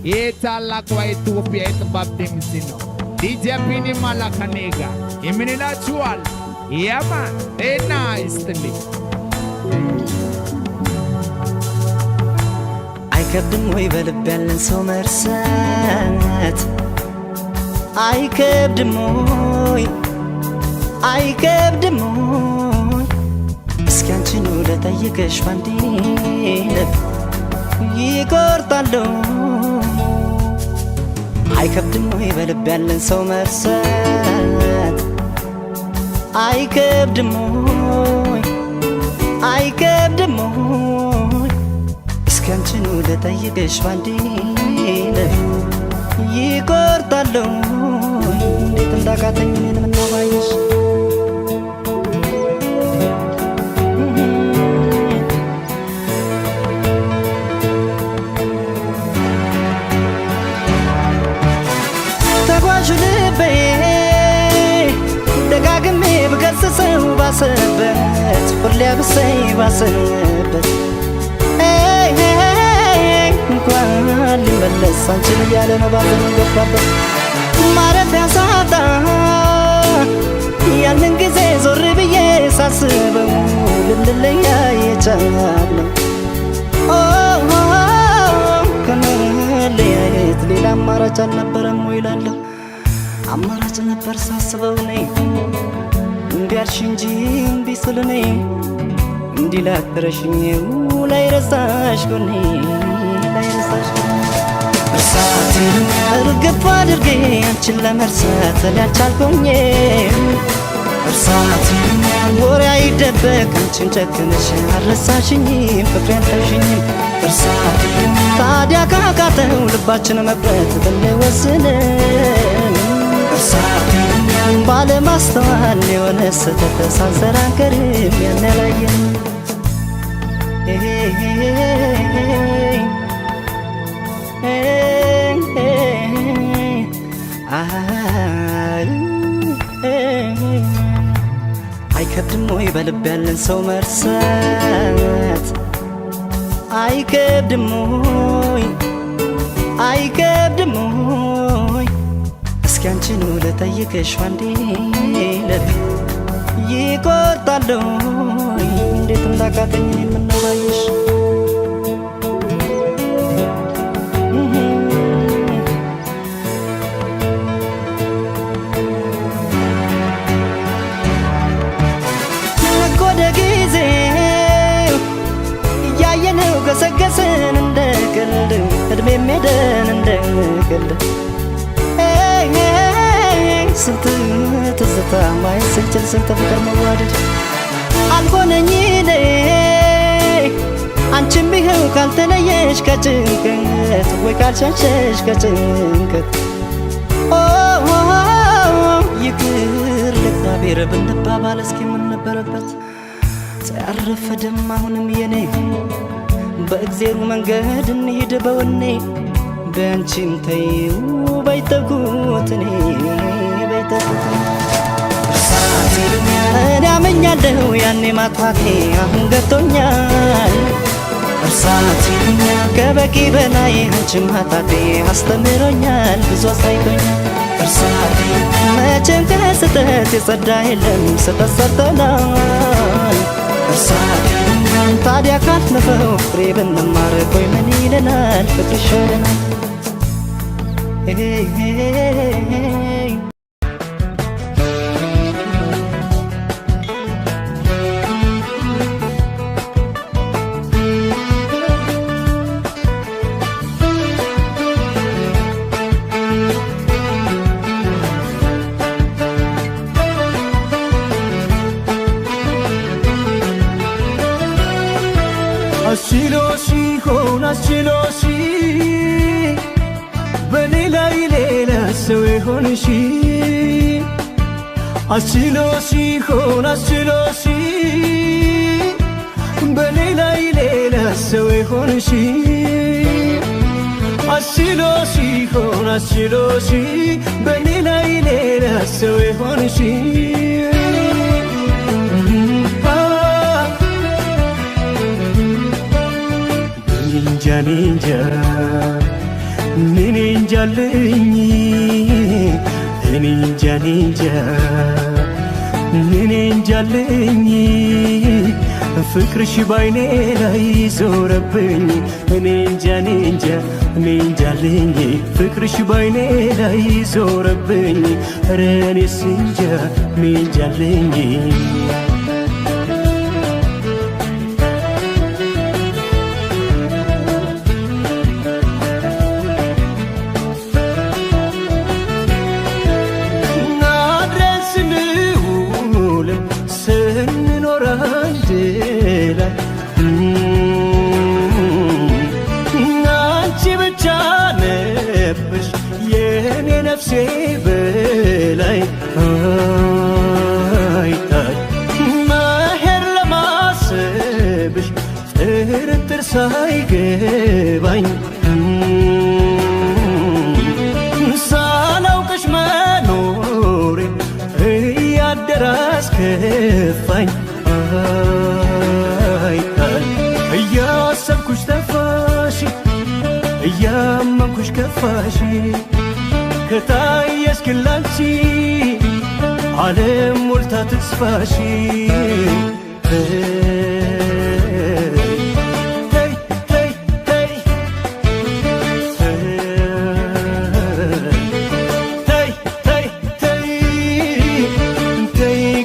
የታላቋ ኢትዮጵያ የጥበብ ድምፅ ነው። ዲጄ ቢኒ ማላካኔጋ የምንላችኋል። ያማን ጤና ይስጥልኝ። አይከብድም ወይ በልብ ያለን ሰው መርሳት? አይከብድም ወይ አይከብድም ወይ? እስኪ አንቺን ልጠይቅሽ ባንዴ ልብ ይቆርጣለሁ። አይከብድም ወይ በልብ ያለን ሰው መርሳት? አይከብድም ወይ አይከብድም ወይ? እስኪ አንቺን ልጠይቅሽ ባንዴ ልብ ይቆርጣለሁ። እንዴት እንዳቃተኝ እኔን ምነው ባየሽ? ተጓዡ ልቤ ደጋግሜ ብገስጸው ባሰበት፣ ሁሌ ብሰይ ባሰበት እንኳን ሊመለስ አንቺን እያለ ነው ባዘን ገባበት። ማረፊያ ሳጣ ያንን ጊዜ ዞር ብዬ ሳስበው ልንለያይ የቻልነው ከመለያየት ሌላ አማራጭ አልነበረም ወይ እላለሁ። አማራጭ ነበር ሳስበው ነይ እምቢ አልሽ እንጂ እምቢ ስል ነይ እንዲህ ላትረሽኝው ላይረሳሽ ጎኔ ላይረሳሽ ጎኔ እርሳትን እርግፍ አድርጌ አንቺን ለመርሳት ያልቻልኩኝ እርሳትን ወሬ አይደበቅ አንቺን ጨክነሽ አልረሳሽኝም ፍቅሬ አልተውሽኝም እርሳትን ታዲያ ካቃተው ልባችን መቅረት ብንወስንም እርሳትን ባለማስተዋል የሆነ ስህተት ሳንሰራንከርም ያን ያላየን አይከብድም ወይ በልብ ያለን ሰው መርሳት? አይከብድም ወይ አይከብድም ወይ? እስኪ አንቺን ልጠይቅሽ አንዴ ልብ ይቆርጣለሁ። እንዴት እንዳቃተኝ እኔን ምነው ባየሽ? ነጎደ ጊዜው እያየነው ገሰገስን እንደ ቀልድ እድሜም ሄደን እንደ ቀልድ ስንት ትዝታ ማየት ስንችል ስንት ፍቅር መዋደድ አልሆነኝ እኔ አንቺም ይኸው ካልተለየሽ ከጭንቀት ወይ ካልሸሸሽ ከጭንቀት ይቅር ለእግዚአብሔር ብንባባል እስኪ ምን ነበረበት? ሳያረፈድም አሁንም የኔ በእግዜሩ መንገድ እንሂድ በወኔ በአንቺም ተይው ባይተኩት እኔ ባይተኩት እኔ አመኛለሁ ያኔ ማጥፋቴ አሁን ገብቶኛል። እርሳት ከበቂ በላይ አንቺን ማጣቴ አስተምሮኛል ብዙ አሳይቶኛል። እርሳት መቼም ከስህተት የጸዳ የለም ስህተት ሰርተናል። እርሳት ታዲያ ካለፈው ፍሬ ብንማር ቆይ ምን ይለናል ፍቅር ይሻለናል። አስችሎሽ ሆን አስችሎሽ በኔ ላይ ሌላ ሰው የሆንሽ አስችሎሽ ሆን አስችሎሽ በኔ ላይ ሌላ ሰው የሆንሽ አስችሎሽ ሆን አስችሎሽ በኔ ላይ ሌላ ሰው የሆንሽ እኔንጃ እኔንጃልኝ እኔንጃ እኔንጃልኝ ፍቅርሽ ባይኔ ላይ ዞረብኝ እኔንጃ እኔንጃልኝ ፍቅርሽ ባይኔ ላይ ዞረብኝ ኧረ እኔስ እንጃ እኔንጃልኝ አንቺ ብቻ ነበርሽ የኔ ነፍሴ በላይ አይታይ መሄድ ለማሰብሽ ጥርጥር ሳይገባኝ ሳላውቅሽ መኖሬ እያደረ አስከፋኝ እያሰብኩሽ ጠፋሽ እያመንኩሽ ከፋሽ ከታየሽ ግን ላንቺ ዓለም ሞልታ ተስፋሽ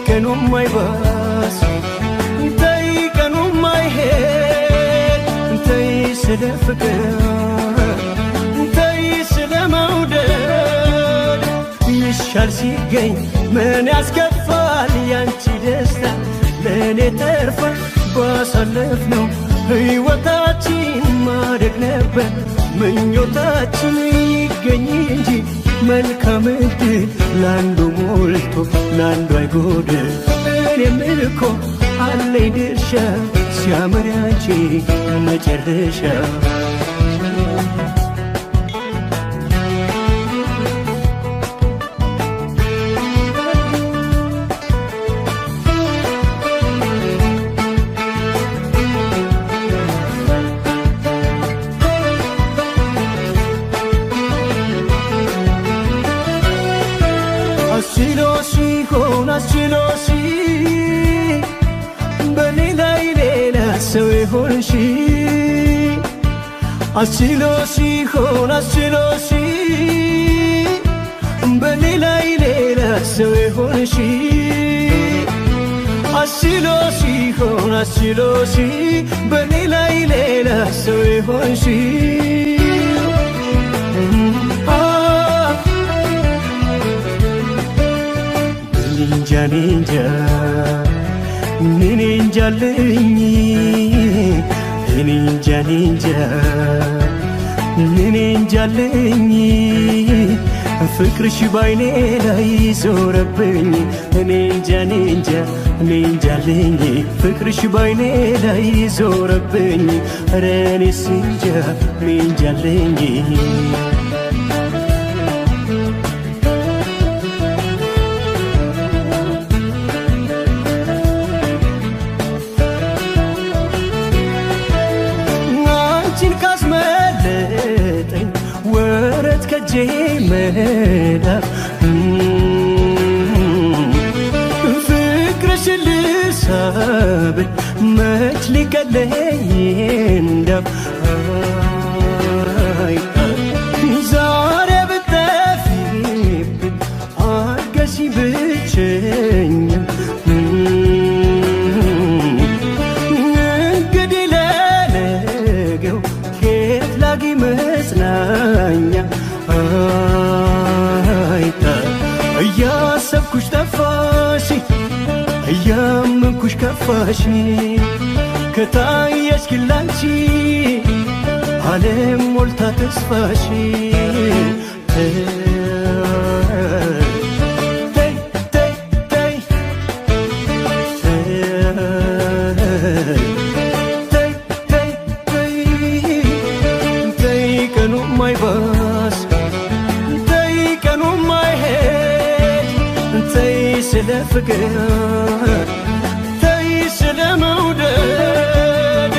ቀኑም አይባስ ስለ ፍቅር ተይ ስለ መውደድ ይሻል ሲገኝ ምን ያስከፋል ያንቺ ደስታ ለእኔ ተርፋ ባሳለፍነው ሕይወታችን ማደግ ነበር ምኞታችን ይገኝ እንጂ መልካም ዕድል ለአንዱ ሞልቶ ለአንዱ አይጎድል እኔም እኮ አለኝ ድርሻ ሲያምር ያንቺ መጨረሻ አስችሎሽ ሆን አስችሎሽ በኔ ላይ ሌላ ሰው ይሆንሽ አስችሎሽ ሆን አስችሎሽ በኔ ላይ ሌላ ሰው ይሆንሽ አስችሎሽ ሆን አስችሎሽ በኔ ላይ ሌላ ሰው ይሆንሽ እኔንጃ እኔንጃልኝ እኔንጃልኝ ፍቅርሽ ባይኔ ላይ ዞረብኝ እኔንጃ እኔንጃልኝ ፍቅርሽ ባይኔ ላይ ዞረብኝ ኧረ እኔስ እንጃ እኔንጃልኝ ካስመለጠኝ ወረት ከጄ መዳፍ ፍቅርሽን ልሳብል መች ሊቀለኝ እንዳፍ ዛሬ ብትጠፊብኝ አርገሽ ብቸኛ መጽናኛ እያሰብኩሽ ጠፋሽ እያመንኩሽ ከፋሽ ከታየሽ ግን ላንቺ ዓለም ሞልታ ተስፋሽ ማይባስ ተይ ቀኑ ማይሄድ ተይ ስለ ፍቅር ተይ ስለ መውደድ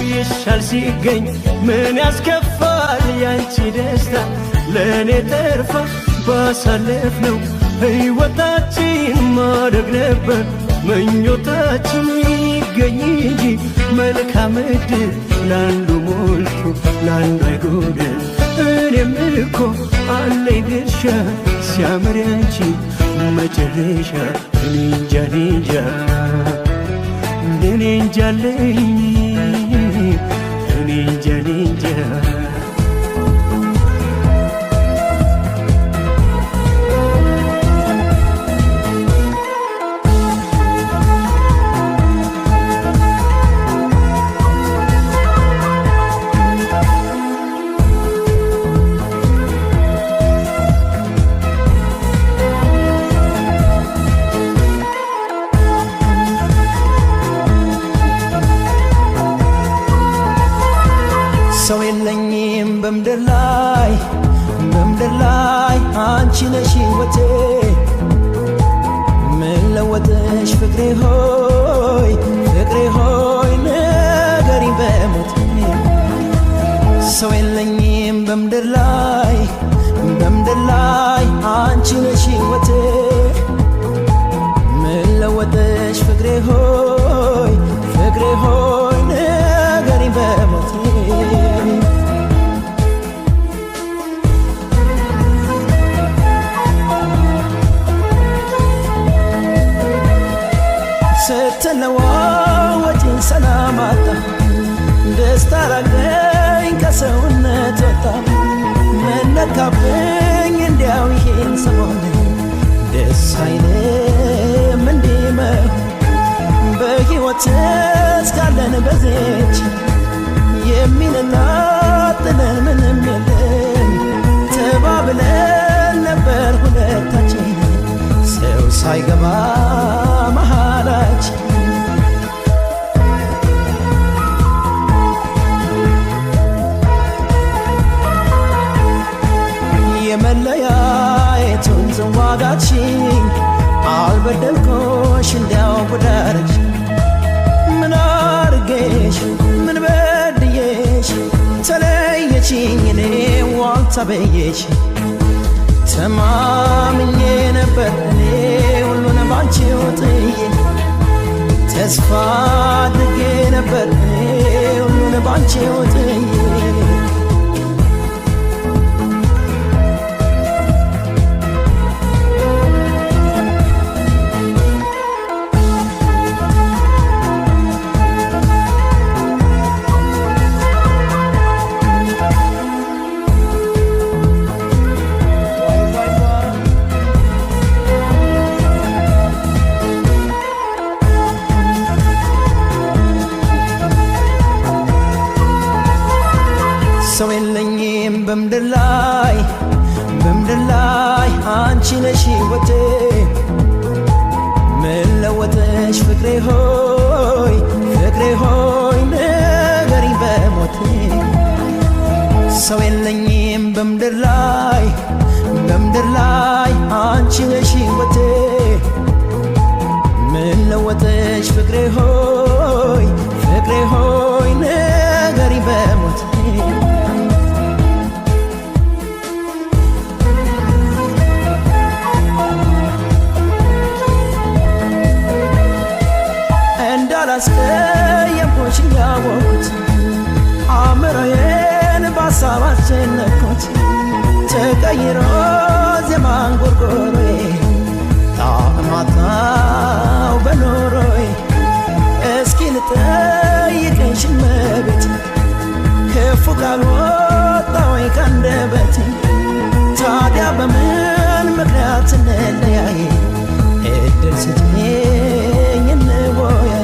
ይሻል ሲገኝ ምን ያስከፋል ያንቺ ደስታ ለእኔ ተርፋ ባሳለፍነው ሕይወታችን ማደግ ነበር ምኞታችን ይገኝ እንጂ መልካም ዕድል ላንዱ ሞልቶ ላንዱ አይጎደል እኔም እኮ አለኝ ድርሻ ሲያምር ያንቺ መጨረሻ እኔ እንጃ እኔ እንጃለኝ እኔ እንጃ ሰው የለኝም በምድር ላይ አንቺ ነሽ ሕይወቴ ምን ለወጥሽ ፍቅሬ ሆይ ንገሪኝ በሞቴ ሰው የለኝም በምድር ላይ አንቺ ነሽ ሕይወቴ ምን ለወጥሽ ፍቅሬ ሆይ ንገሪኝ በሞቴ ስትለዋወጪኝ ሰላም አጣ ደስታ ራቀኝ ከሰውነት ወጣ መነካብኝ እንዲያው ይሄን ሰሞን ደስ አይልም እንዲመር በሕይወት እስካለን በዚች የሚንናጥለን ምንም የለም ተባብለን ነበር ሁለታችን ሰው ሳይገባ መሃላችን የመለያየቱን ዝዋጋችን አልበደልኩሽ እንዲያው ጉዳረሽ ምን አርጌሽ ምን በድዬሽ ተለየችኝ እኔ ዋልታበየሽ ተማምኜ ነበር እኔ ሁሉን ባንቺው ጥዬ ተስፋ አድርጌ ነበር እኔ ሁሉን ባንቺው ጥዬ ሰው የለኝም በምድር ላይ አንቺ ነሽ ሕይወቴ ምን ለወጥሽ ፍቅሬ ሆይ ንገሪኝ በሞቴ ሰው የለኝም በምድር ላይ አንቺ ነሽ ሕይወቴ ምን ለወጥሽ ፍቅሬ ሆይ ንገሪኝ በሞቴ እንዳላስቀየምኩሽ ያወቅኩት አእምሮዬን በሀሳብ አስጨነቅኩት ተቀይሮ ዜማን ጎርጎሮዬ ጣዕም አጣው በኖሮዬ እስኪ ልጠይቅሽ እመቤቴ ክፉ ካልወጣ ወይ ካንደበቴ ታዲያ በምን ምክንያት እንለያይ እድል ስጪኝ እንወያይ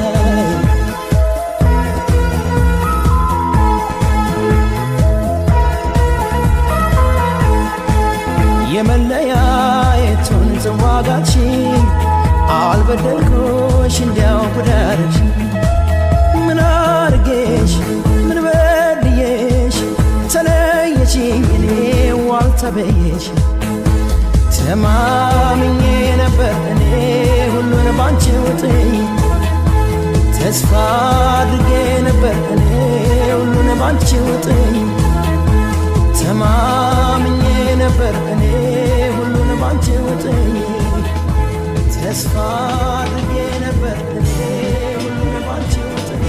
የመለያየቱን ዝዋጋችን አልበደልኩሽ እንዲያው ጉዳረሽ ምን አርጌሽ ምን በድዬሽ ተለየችኝ እኔ ዋልታበየሽ ተማምኜ ነበር እኔ ሁሉን ባንቺው ጥዬ ተስፋ አድርጌ ነበር እኔ ሁሉን ባንቺ ውጥኝ ተማምኜ ነበር እኔ ሁሉን ባንቺ ውጥኝ ተስፋ አድርጌ ነበር እኔ ሁሉን ባንቺ ውጥኝ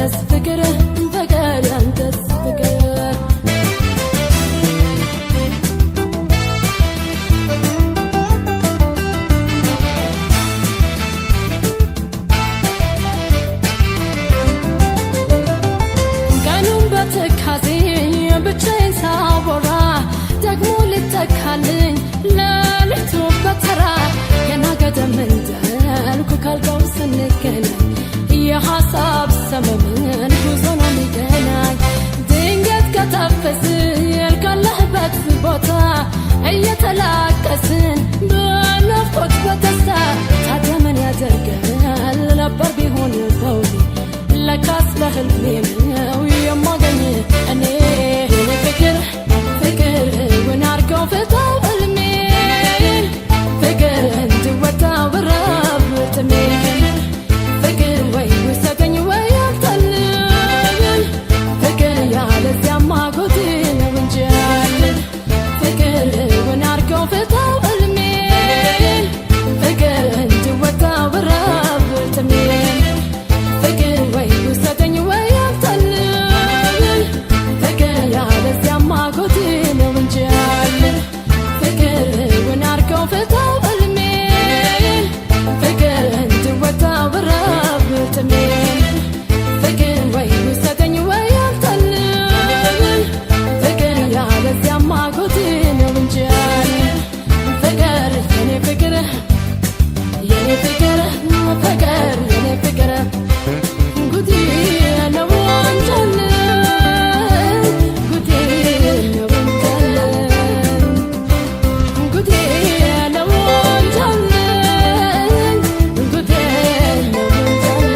ያንተስ ፍቅር ፍቅር ያንተስ ፍቅር ቀኑን በትካዜ ብቻዬን ሳወራ ደግሞ ልተካልኝ ለሊቱ በተራ ገና ገደም እንዳልኩ ካልጋው ስንገናኝ የሐሳብ ሰመመን ጉዞ ነው የሚገናኝ ድንገት ከተፈስን ካለህበት ቦታ እየተላቀስን በናፍቆት በተስታ ታዲያ ምን ያደርጋል ነበር ቢሆን በውኔ ለካስ በህልሜ ነው የማገኝ እኔ ፍቅር ፍቅር ውን አርገው ፍታው ህልሜን ፍቅር እንድወጣው ብራብ ጥሜን ፍቅር ወይ ውሰደኝ ወይ አልጠልብን ፍቅር ያለዚያማ ጎቴ ነው እንጂ ያለን ፍቅር ውን አርገው ፍታው ህልሜን ፍቅር እንድወጣው ብራብ ጥሜን ፍቅር ወይ ውሰደኝ ወይ አልጠልብን ፍቅር ያለዚያማ ጎቴ ነው እንጂ ያለን ፍቅር ውን አርገው ፍታው ህልሜን ፍቅር እንድወጣው ብራብ ጥሜን ፍቅር ወይ ውሰደኝ ወይ አልጠልብን ፍቅር ያለዚያማ ጎቴ ነው እንጂ ያለን ፍቅር የኔ ፍቅር የኔ ፍቅር ፍቅር የኔ ፍቅር ጉዴ ነው አንተን ጉዴ ነው አንተን ጉዴ ነው አንተን ጉዴ ነው አንተን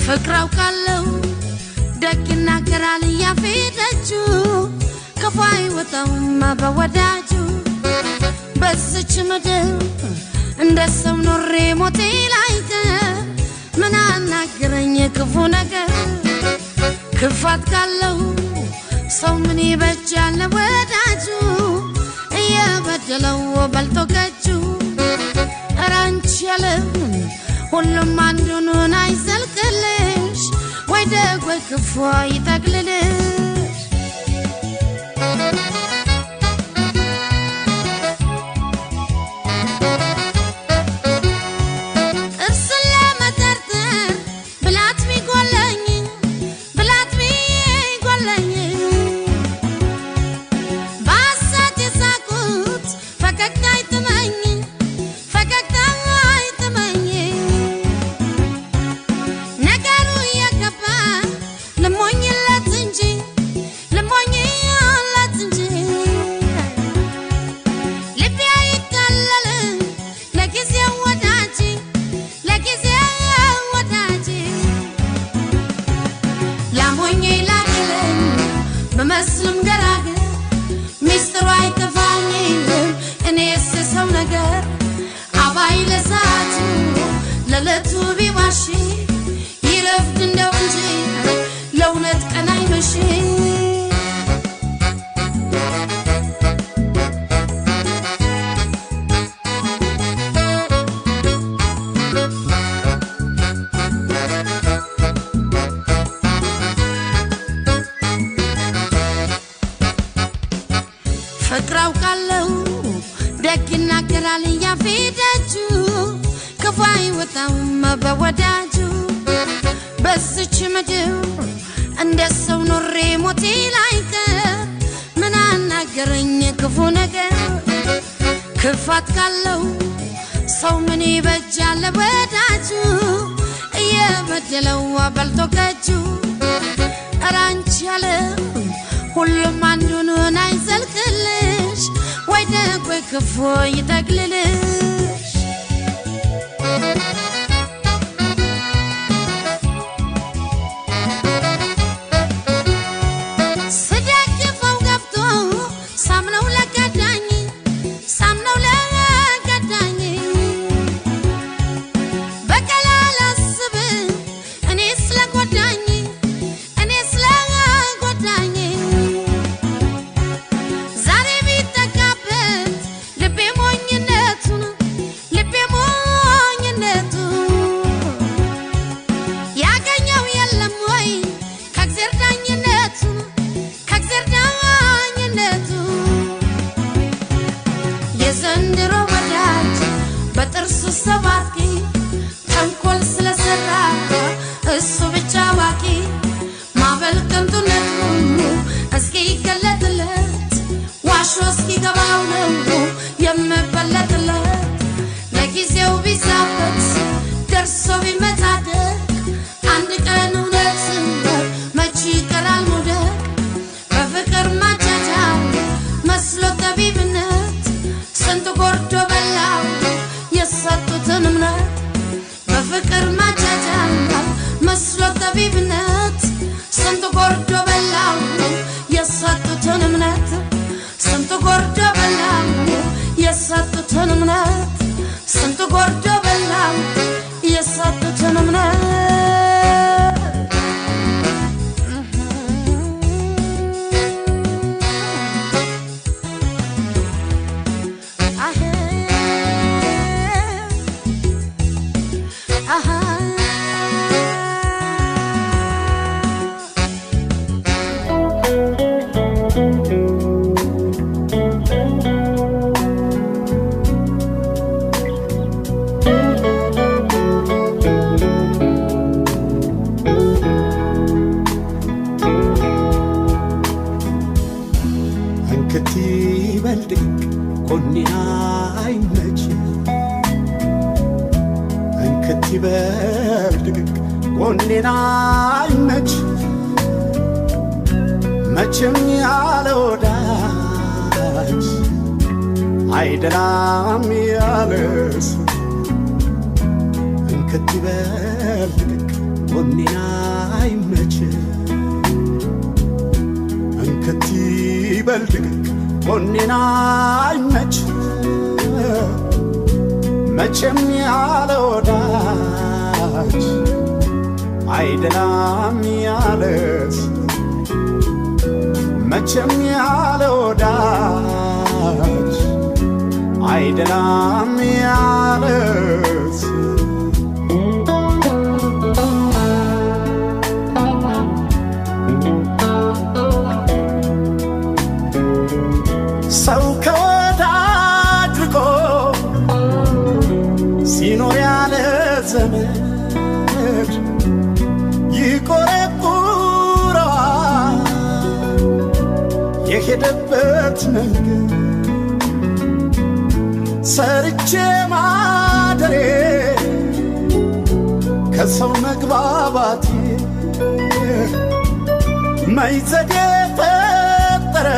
ፍቅራው ካለው ደግና ገራል ያፈደጁ ከፋይ ወጣውማ በወዳጁ በዝች ምድር እንደሰው ኖሬ ሞቴ ላይተ ምን አናገረኝ ክፉ ነገር ክፋት ካለው ሰው ምን ይበጃል ወዳጁ እየበደለው በልቶ ገጁ ራንቺ ያለው ሁሉም አንዱን አይዘልቅልሽ ወይ ደግ ወይ ክፉ ይጠቅልልሽ እርሱን ለመጠርጠር ብላት ቢጎለኝ በሐሰት የሳቁት ፈገግታ አይጥመኝ ፈገግታ አይጥመኝ ነገሩ እየገባ ልሞኝለት እንጂ ልቤ አይታለል ለጊዜው ወዳጅ ላሞኝ ላክልን በመስልም ገራገር ሚስጥሩ አይጠፋኝም እኔስ ሰው ነገር አባይ ለሰዓቱ ለለቱ ቢዋሽ ይረፍድ እንደው እንጂ ለእውነት ቀን አይመሽ ፍቅራው ካለው ደግና ገራል ያፈደጁ ከፋይ ወጣውማ በወዳጁ በዝች ምድር እንደሰው ኖሬ ሞቴ ላይቀር ምን አናገረኝ ክፉ ነገር ክፋት ካለው ሰው ምን ይበጃል ወዳጁ እየበደለው በልቶ ገጁ ራንቺ ያለው ሁሉም አንዱን አይዘልቅልሽ ወይ ደግ ወይ ክፉ ይጠቅልልሽ ስደግፈው ገብቶ ሳምነው ለገዳኝ ሰባቂ ተንኮል ስለሰራ እሱ ብቻ ዋቂ ማበል ከንቱነቱ እስኪ ገለጥለት ዋሾ እስኪ ገባው ነው የምበለጥለት ለጊዜው ቢዛበት ደርሶ ቢመታደቅ አንድ ቀን እውነት መች ይቀራል መውደቅ በፍቅር ማቻቻል መስሎ ጠቢብነት ስንቱ ጎርዶ በላው የሰጡትን እምነት በፍቅር ማቻቻል መስሎ ጠቢብነት ስንቱ ጎርዶ በላው የሰጡትን እምነት ስንቱ ጎርዶ በላው የሰጡትን እምነት ስንቱ ጎርዶ በላው የሰጡትን እምነት ጎኔና አይመች መቼም ያለ ወዳጅ አይደላም ያለስ እንክት ይበል ድቅቅ ጎኔና አይመች እንክት ይበል ድቅቅ ጎኔና አይመች መቼም ያለ ወዳጅ አይደላም ያለስ መቼም ያለ ወዳጅ አይደላም ያለስ ሰው ከወዳጅ ርቆ ሲኖር ያለ ዘመን ይቆረቁረዋል የሄደበት መንገድ ሰርቼ ማደሬ ከሰው መግባባቴ መይዘዴ ፈጠረ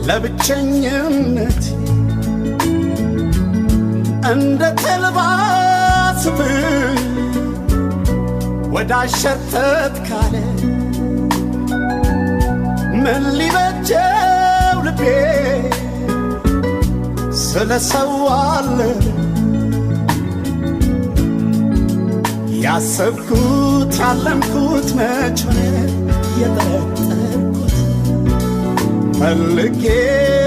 ለብቸኝነት እንደ ተልባ ስፍር ወዳሸተት ካለ ምን ሊበጀው ልቤ ስለ ሰው አለ ያሰብኩት ያለምኩት መች የጠረጠርኩት ፈልጌ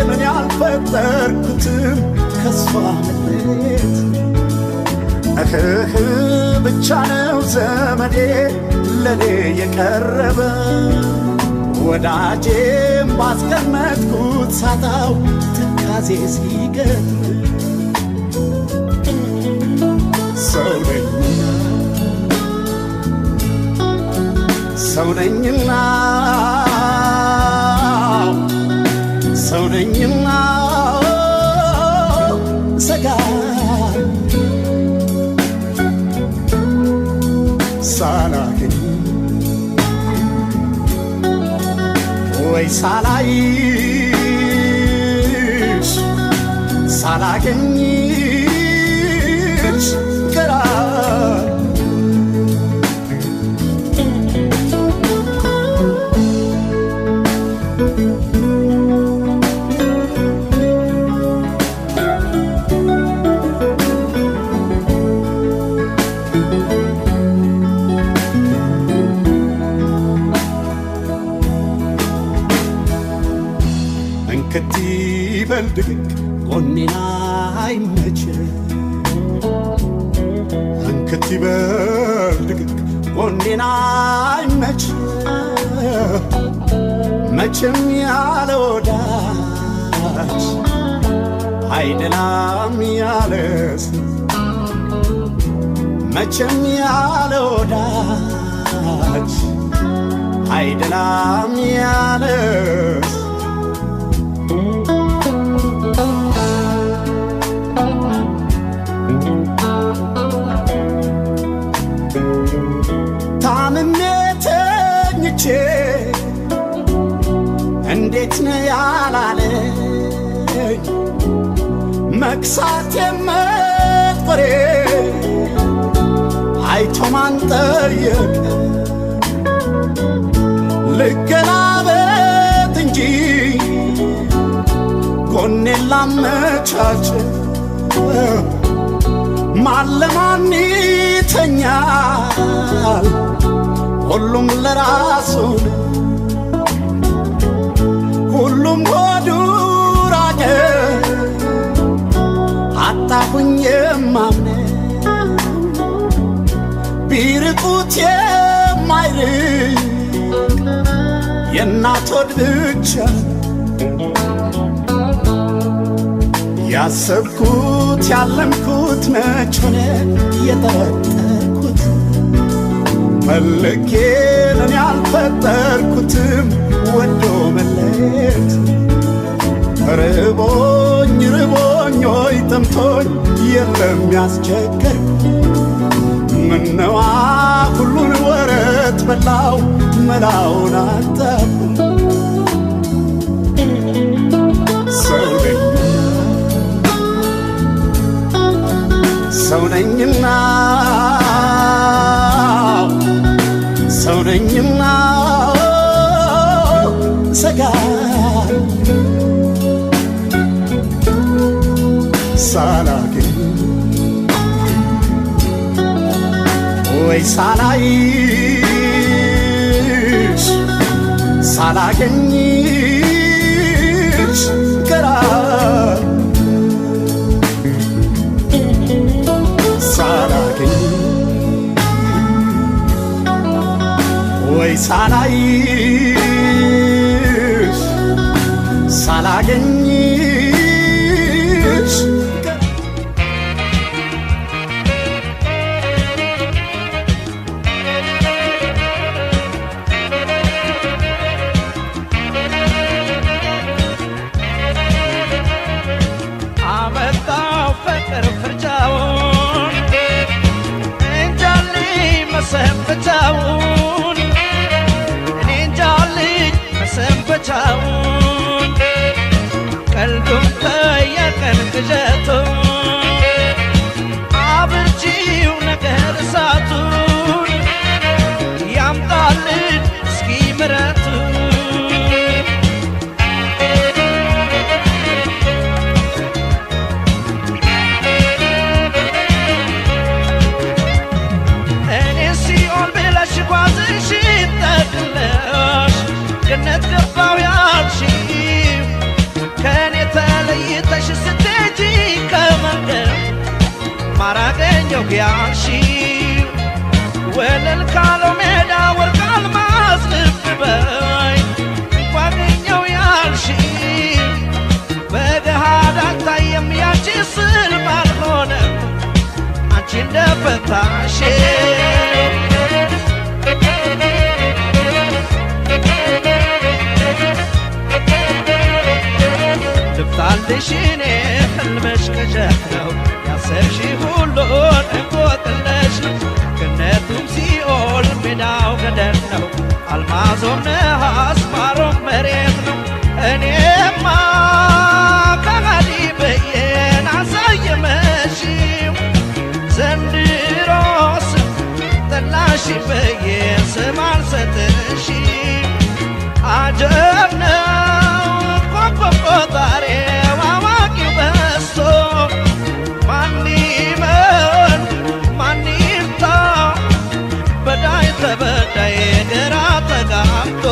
ምን ያልፈጠርኩትም ከሷ መለየት ብቻ ነው ዘመዴ ለኔ የቀረበ ወዳጄም ባስቀመጥኩት ሳጣው ትካዜ ሲገጥም ሰው ነኝና ሰጋ ሳላገኝ ወይ ሳላይሽ ሳላገኝሽ ገና እንክት ይበል ድቅቅ ጎኔና አይመች እንክት ይበል ድቅቅ ጎኔና አይመች መቼም ያለ ወዳጅ አይደላም ያለስ መቼም ያለ ወዳጅ አይደላም ያለስ ታምሜ ተኝቼ እንዴት ነው ያላለኝ መክሳት የመጥቆሬ አይቶ ማን ጠየቀ ልገላበት እንጂ ጎኔን ላመቻች ማን ለማን ይተኛል ሁሉም ለራሱ ሁሉም ሆዱ ራቀ አጣሁኝ የማምነው ቢርቁት የማይርቅ የእናት ሆድ ብቻ ያሰብኩት ያለምኩት መች ሆነ የጠረጠርኩት ፈልጌ እኔ ያልፈጠርኩትም ወዶ መለየት ርቦኝ ርቦኝ ሆይ ጠምቶኝ የለም ያስቸገር ምነዋ ሁሉን ወረት በላው መላውን አጣሁ ሰው ነኝና ሰው ነኝና ሰጋል ሳላገኝ ወይ ሳላይሽ ሳላገኝሽ ቀራል ሳላገኝ ወይ ሳላይሽ ሳላገኝሽ አመጣው ፍቅር ፍርጃውን እንጃልኝ መሰንበቻውን እኔ እንጃልኝ መሰንበቻውን ቀልዱም በየቀን ቅዠቱን አብርጂው ነገር እሳቱን ያምጣልን እስኪ ምሕረቱን ገነት ገባው ያልሽው ከኔ ተለይተሽ ስትሄጂ ከመንገድ ማራገኘው ያልሽው ወለል ካለው ሜዳ ወርቅ አልማዝ ልብ በይ ባገኘው ያልሽው በገሃድ አልታየም ያንቺ ስል ባልሆነ አንቺ እንደፈታሽው ልፍታልሽ እኔ ሕልምሽ ቅዠት ነው ያሰብሽ ሁሉን እንቆቅልሽ ነው ገነቱም ሲኦል ሜዳው ገደል ነው አልማዞም ነሐስ ማሮም መሬት ነው እኔማ ከሃዲ ብዬን አሳየመሽው ዘንድሮስ ጠላሽ ብዬ ስም አልሰጥሽም አጀብ ነው ቆጣሪው አዋቂው በዝቶ ማን ይመን ማን ይምታ በዳይ ተበዳይ ግራ ተጋብቶ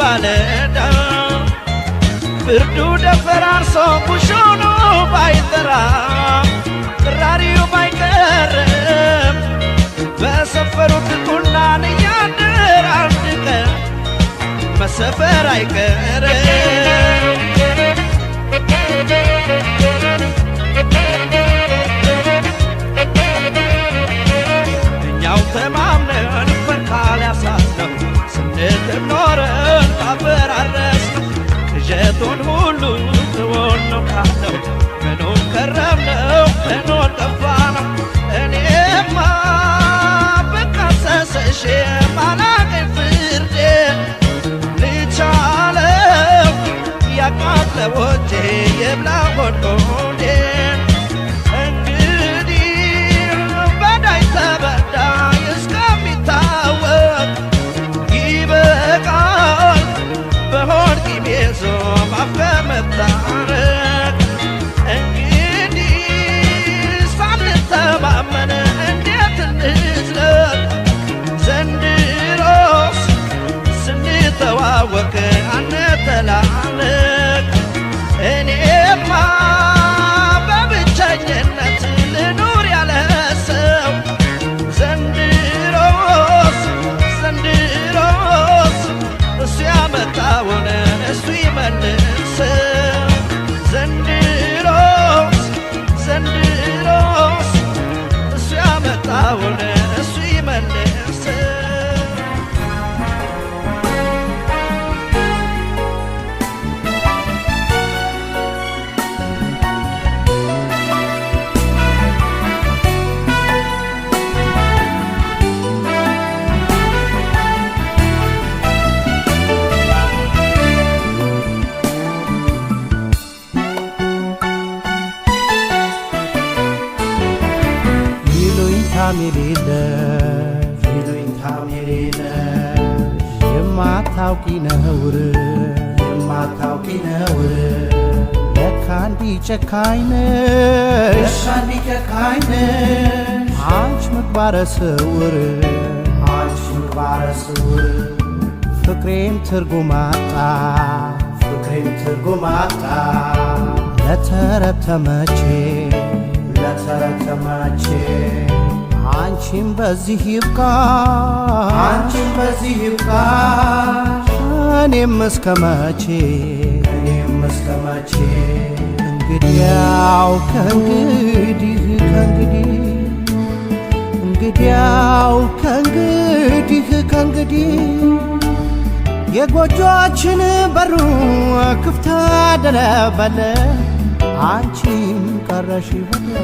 ማለዳ ብርዱ ደፈራርሶ ቡሾኑ ባይጠራ ቅራሪው ባይቀርም በሰፈሩት ቁናን እያደር አንድ ቀን መሰፈር አይቀርም እኛው ተማምነን ፈርካል ያሳስነው ስንትም ኖረን ካፈራረስነው ቅዠቱን ሁሉ ትወን ነው ካለው ምኑን ከረምነው ምኑን ጠፋነው እኔማ በቃሰሰሽ ማላገኝ ፍርዴን ልቻለው ያቃጥለዎቼ የብላ ሆድሆዴን እንግዲህ በዳይ ተበዳይ እስከሚታወቅ ይበቃል በሆድ ቂም ይዞ ማፍቀር መታረቅ እንግዲህ ሳንተማመን እንዴት እንዝለቅ ዘንድሮስ ስንተዋወቅ አንተላለቅ እኔማ በብቸኝነት ልኑር ያለ ሰው ዘንድሮስ እሱ ያመጣውን እሱ ይመልሰው ዘንድሮስ እሱ ያመጣውን እሱ ይመልሰው ይሉኝታም የሌለሽ የማታውቂ ነውር ለካ እንዲህ ጨካኝ ነሽ አንቺ ምግባረ ስውር ፍቅሬም ትርጉም አጣ ለተረት ተመቼ አንቺም በዚህ ይብቃ እኔም እስከ መቼ እንግዲያው ከእንግዲህ የጎጆችን በሩ ክፍት አደረበለ አንቺም ቀረሽ ወዲያ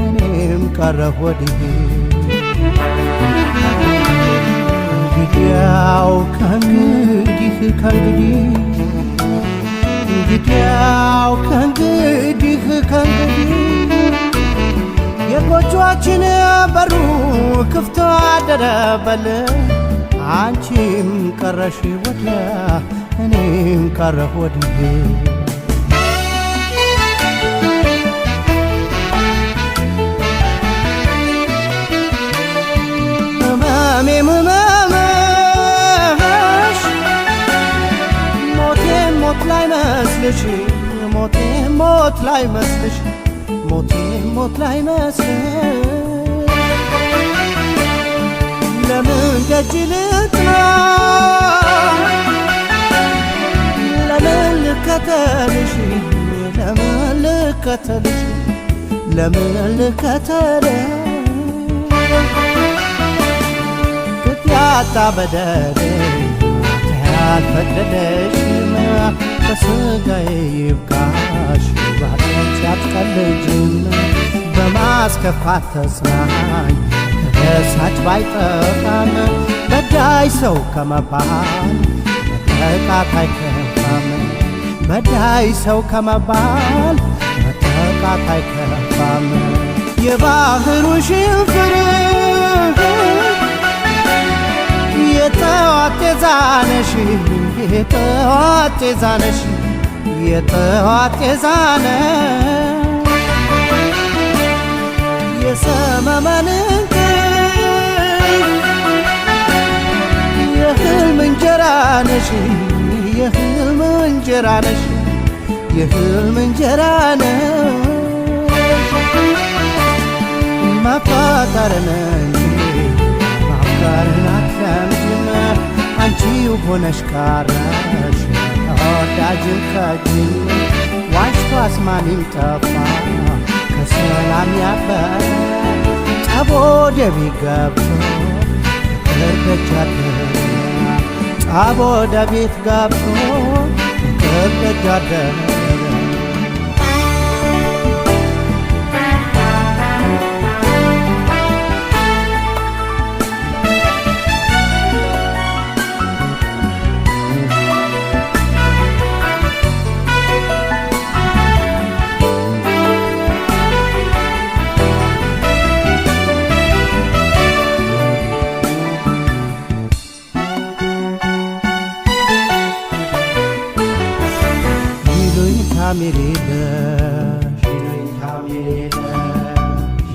እኔም ቀረሁ ወዲህ እንግዲያው ከእንግዲህ የጎጆችን በሩ ክፍት አደረበል አንቺም ቀረሽ ወዲያ እኔም ቀረሁ ወዲህ ሞት ላይ መስልሽ ለምን ደጅ ልጥና ለምን ልከተልሽ ቅጥያታ በደል ያልፈቀደሽም በስጋዬ ይብቃሽ ባቶች ያትቀልጅም በማስከፋት ተጽናኝ ተደሳች ባይጠፋም በዳይ ሰው ከመባል መጠቃት አይከፋም በዳይ ሰው ከመባል መጠቃት አይከፋም የባህሩ ሽንፍር የተዋት ዛነሽ የሰመመን የህልም እንጀራ ነሽ የህልም እንጀራ ነሽ የህልም እንጀራ ነሽ ማፋቀርን እንጂ ማፍቀርን አትለምጂም አንቺው ሆነሽ ቀረሽ ተወዳጅ ከጅኝ ዋሽቶ አስማሚም ጠፋ ከሰላም ያበረ ጠቦ ደቢ ገብቶ ፍቅር ደጃደረ ጠቦ ደቤት ገብቶ ፍቅር ደጃደረ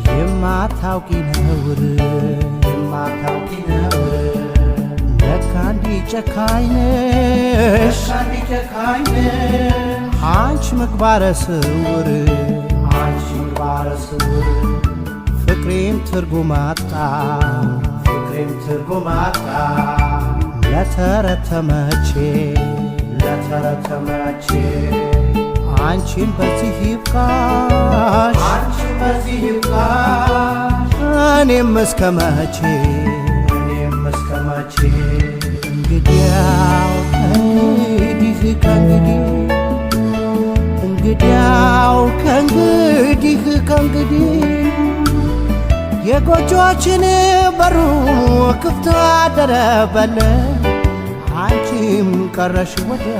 የማታውቂ ነውር ለካ እንዲህ ጨካኝ ነሽ አንቺ ምግባረ ስውር ፍቅሬም ትርጉም አጣ ለተረተመቼ አንቺን በዚህ ይብቃሽ እኔም እስከ መቼ እንግዲያው ከእንግዲህ የጎጆችን በሩ ክፍት አደረበለ አንቺም ቀረሽ ወዲያ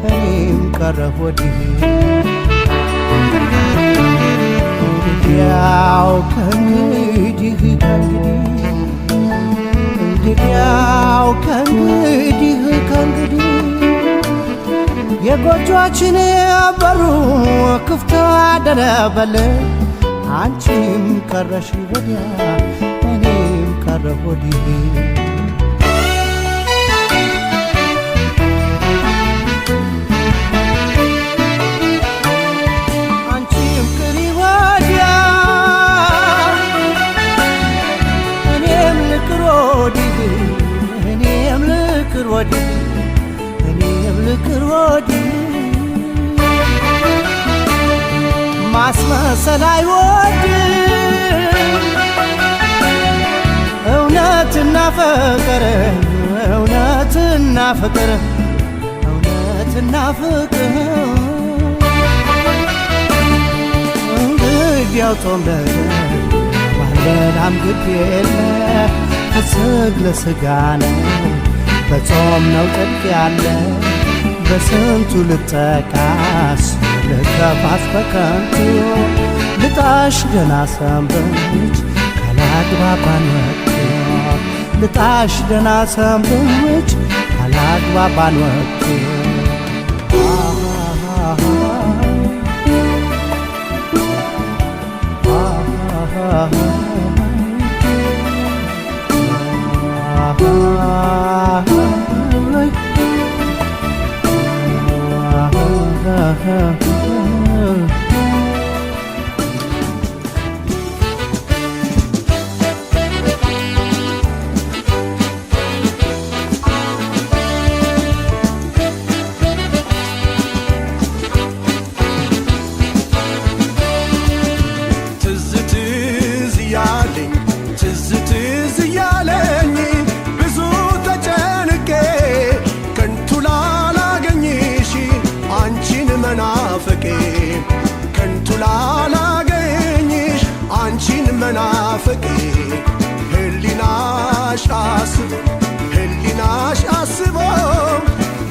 እኔም ቀረሁ ወዲህ እንግዲያው ከእንግዲህ የጎጆችን በሩ ክፍት አደረበለ አንቺም ቀረሽ ወዲያ እኔም ቀረሁ ወዲህ እኔም ልቅር ወዲህ ማስመሰል አይወድም እውነትና ፍቅር እንግዲያው ጾም ባልበላም ግድ የለ ከስግ ለስጋ ነው በጾም ነው ጥልቅ ያለ በስንቱ ልጠቃስ ልከፋስ በከንቱ ልጣሽ ደና ሰንብች ካላግባባን ወቅቱ ልጣሽ ደና ሰንብች ካላግባባን ወቅቱ መናፈቄ ህሊናሽ አስቦ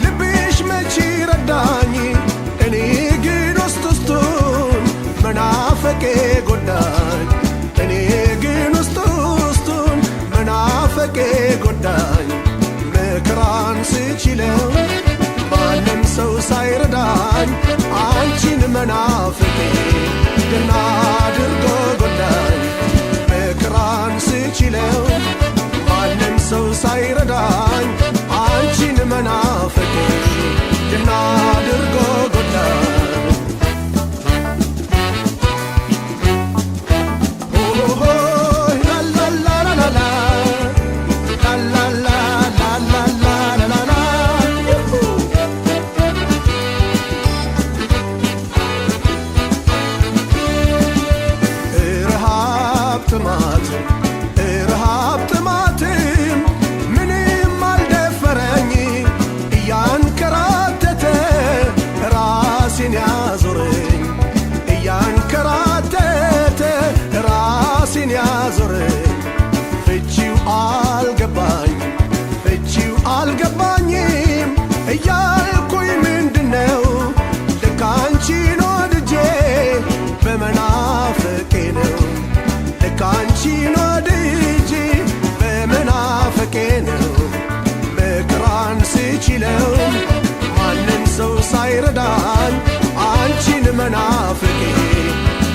ልብሽ መች ረዳኝ እኔ ግን ውስጡን መናፈቄ ጎዳኝ እኔ ግን ውስጡን መናፈቄ ጎዳኝ መከራን ስችለው ማንም ሰው ሳይረዳኝ አንቺን መናፈቄ ገና አድርጎ ጎዳኝ መከራን ስችለው ማንም ሰው ሳይረዳኝ ሳይረዳኝ አንቺን መናፍቄ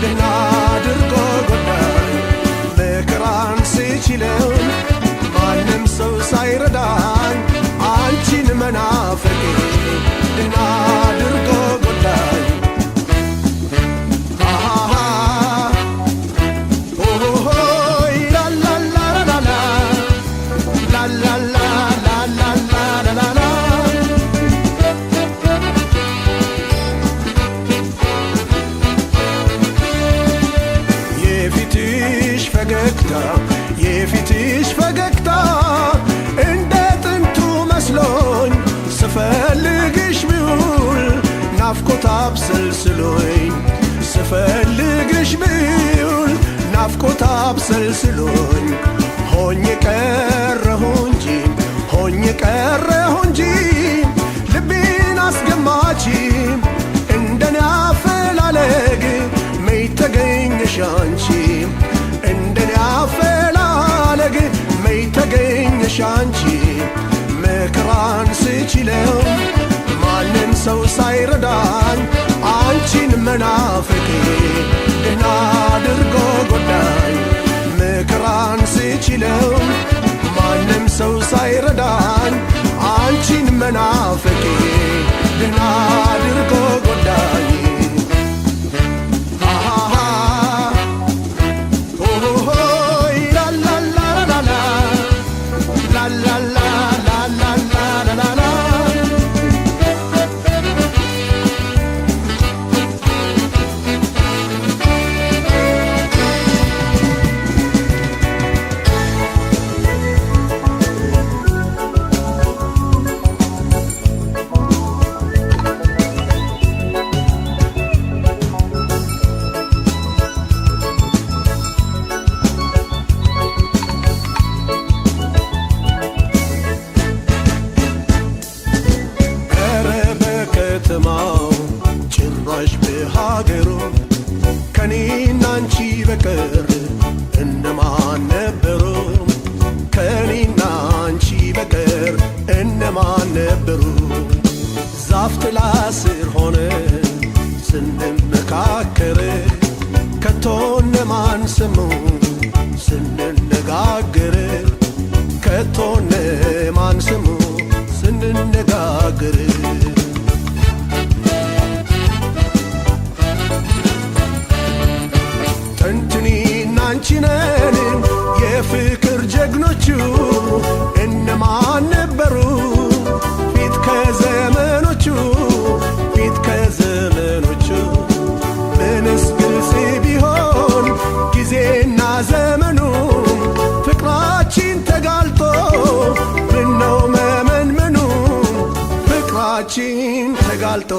ደህና አድርጎ ጎዳኝ መከራን ስችለው ማንም ሰው ሳይረዳኝ አንቺን መናፍቄ ደህና አድርጎ ጎዳኝ የፊትሽ ፈገግታ እንደ ጥንቱ መስሎኝ ስፈልግሽ ብውል ናፍቆት አብሰልስሎኝ ስፈልግሽ ብውል ናፍቆት አብሰልስሎኝ ሆኜ ቀረሁ እንጂ ልቤን አስገማች እንደኔ አፈላለግ መች ተገኘሽ አንቺ እንደኔ አፈላለግ መች ተገኘሽ አንቺ መከራን ስችለው ማንም ሰው ሳይረዳኝ አንቺን መናፍቄ ደህና አድርጎ ጎዳኝ መከራን ስችለው ማንም ሰው ሳይረዳኝ አንቺን መናፍቄ ደህና አድርጎ ጎዳኝ ጭራሽ በሀገሩ ከኔና አንቺ በቀር እነማን ነበሩ ከኔና አንቺ በቀር እነማን ነበሩ ዛፍ ጥላ ስር ሆነ ስንመካከር ከቶ እነማን ሰሙ ስንነጋገር ከቶ እነማን ሰሙ ስንነጋገር ጥንትኔና አንቺ ነን የፍቅር ጀግኖቹ እነማን ነበሩ ፊት ከዘመኖቹ ምንስ ግልጽ ቢሆን ጊዜና ዘመኑ ፍቅራችን ተጋልጦ ምነው መመንመኑ ፍቅራችን ተጋልጦ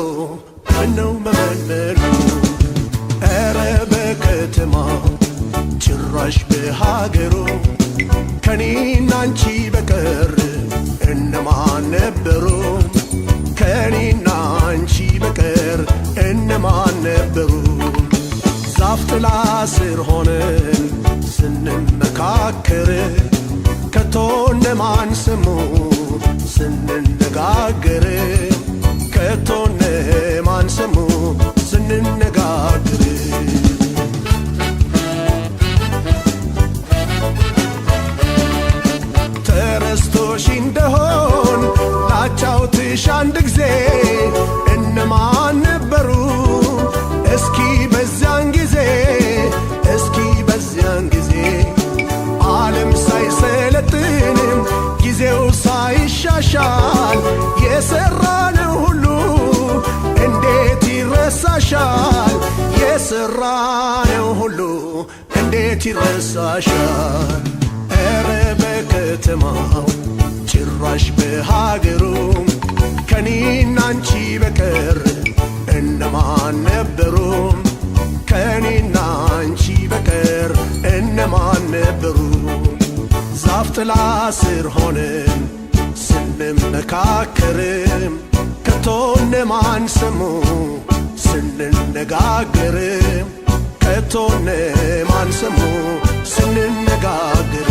ምነው መመንመኑ ኧረ በከተማው ጭራሽ በሀገሩ ከኔና አንቺ በቀር እነማን ነበሩ ከኔና አንቺ በቀር እነማን ነበሩ ዛፍ ጥላ ስር ሆነን ስንመካከር ከቶ እነማን ሰሙ ስንነጋገር ከቶ እነማን ሰሙ ስንነጋገር ተረስቶሽ እንደሆን ላጫውትሽ አንድ ጊዜ እነማን ነበሩ እስኪ በዚያን ጊዜ ዓለም ሳይሰለጥንም ጊዜው ሳይሻሻል የሰራነው ሁሉ እንዴት ይረሳሻል የሰራነው ሁሉ እንዴት ይረሳሻል ኧረ በከተማው ጭራሽ በሀገሩ ከኔና አንቺ በቀር እነማን ነበሩ ከኔና አንቺ በቀር እነማን ነበሩ ዛፍ ጥላ ስር ሆነን ስንመካከር ከቶ እነማን ሰሙ ስንነጋገር ከቶ እነማን ሰሙ ስንነጋገር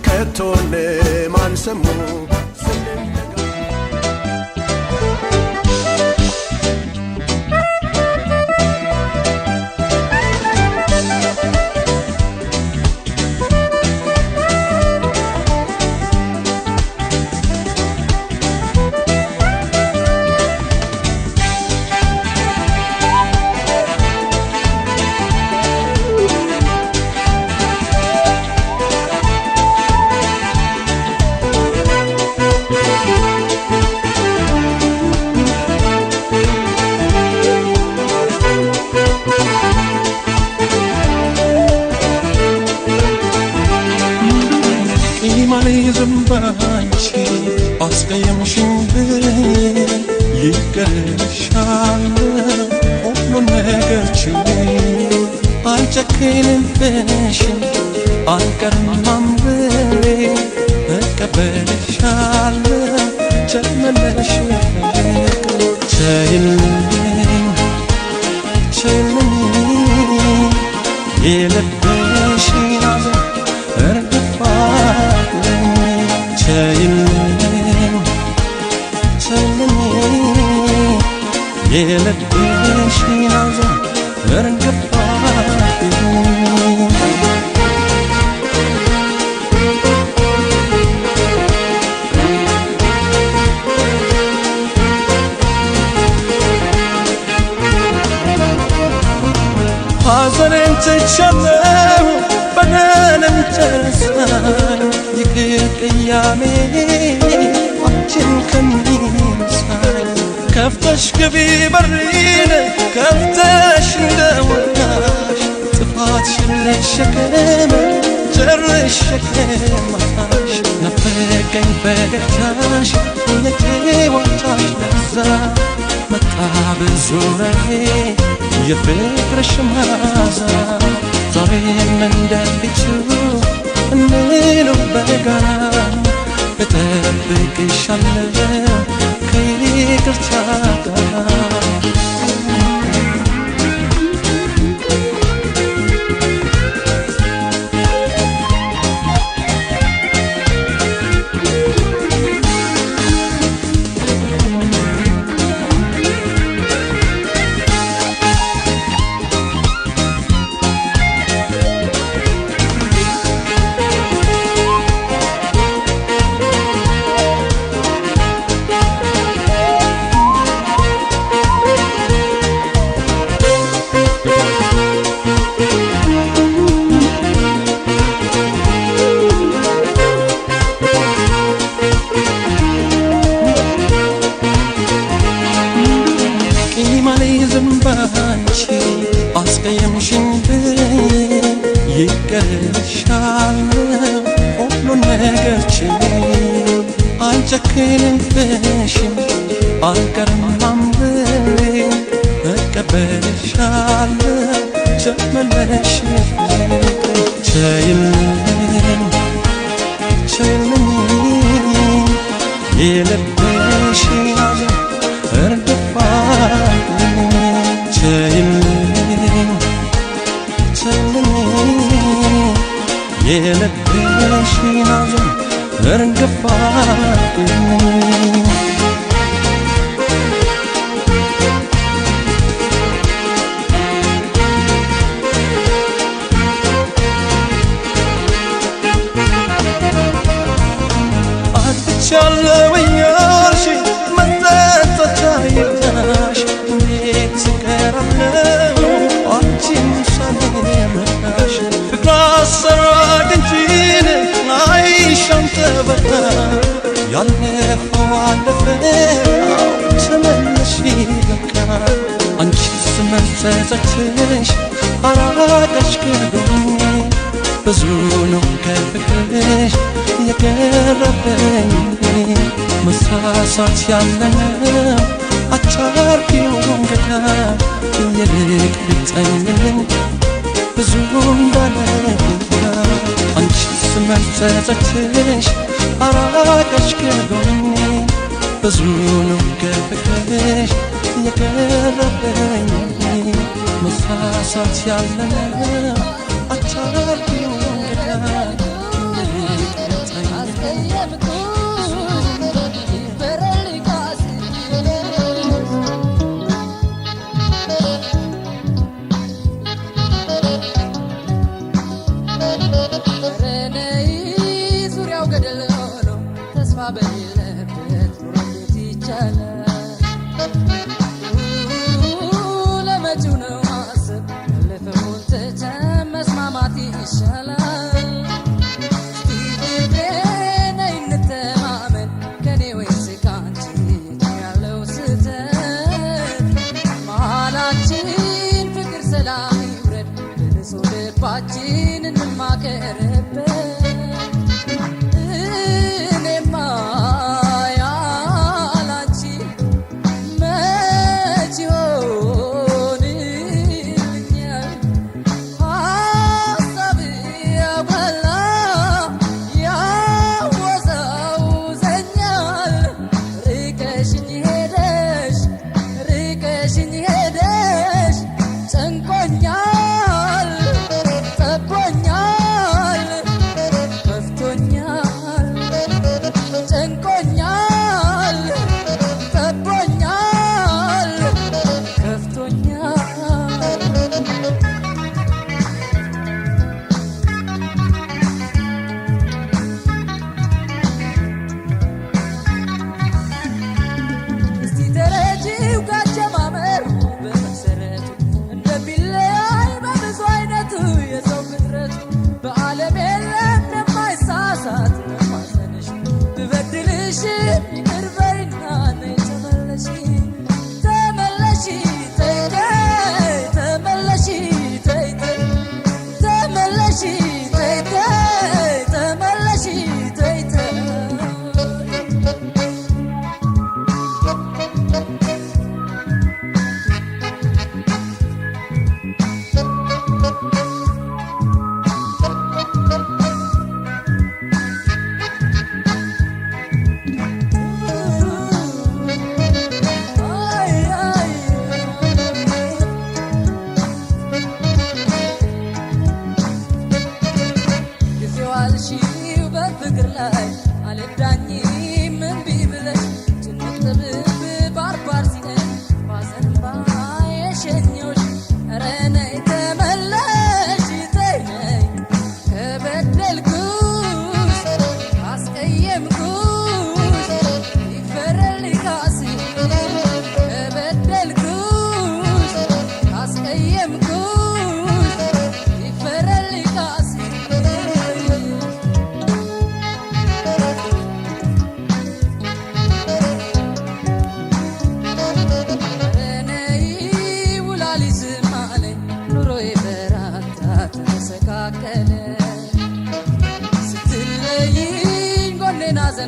ከቶ እነማን ሰሙ ስንነጋገር ባንቺ አስቀየምሽኝ ይቅርሻለሁ ሁሉ ነገር ችዬ አልጨክንብሽም አልቀርም አምሬ እቀበልሻለሁ ተመለሽ ተይልኝ የልብሽን ሐዘን እርግፋለኝ ተይልኝ የልብሽን ሐዘን እርግፋለኝ ሐዘኔን ትቻለሁ በደሌን ተረሳሁ ይቅር ቅያሜ አንቺን ከሚነሳኝ ከፍተሽ ግቢ በሬን ከፍተሽ እንደወጣሽ ጥፋትሽን ልሸከም ጨርሼ ከማታሽ ናፈቀኝ ፈገግታሽ የቴ ወጣሽ ለዛ መጣ በዙሪያዬ የፍቅርሽ መዓዛ ዛሬም እንደፊቱ እንኑር በጋራ እጠብቅሻለሁ ከይቅርታ ጋር ባንቺ አስቀየምሽኝ ይቅርሻለሁ ሁሉ ነገር ችዬ አልጨክንብሽም አልቀርም አምሬ እቀበልሻለሁ ተመለሽ ተይልኝ የልብሽን ሐዘን እርግፋለኝ ተይልኝ የልብሽን ሐዘን እርግፋለኝ አጥቻለሁ እያልሽ መጸጸት አይታሽ እንዴት እቀራለሁ አንቺን ሳልረዳሽ ፍቅር አሰራግ እንጂን አይሻም ተበታ ያለፈው አለፈ ተመለሽ በቃ አንቺስ መጸጸትሽ አራቀሽ ከጎኔ ብዙ ነው ከፍቅርሽ የቀረበኝ መሳሳት ያለነው አቻርኪውን ገዳ የልቅ ልጠኝልኝ ብዙ እንዳለግዳ አንቺስ መጸጸትሽ አራቀሽ ከጎኔ ብዙ ነው ከፍቅርሽ የቀረበኝ መሳሳት ያለነው አቻርኪውን ገዳ ልባችን እንማከርበት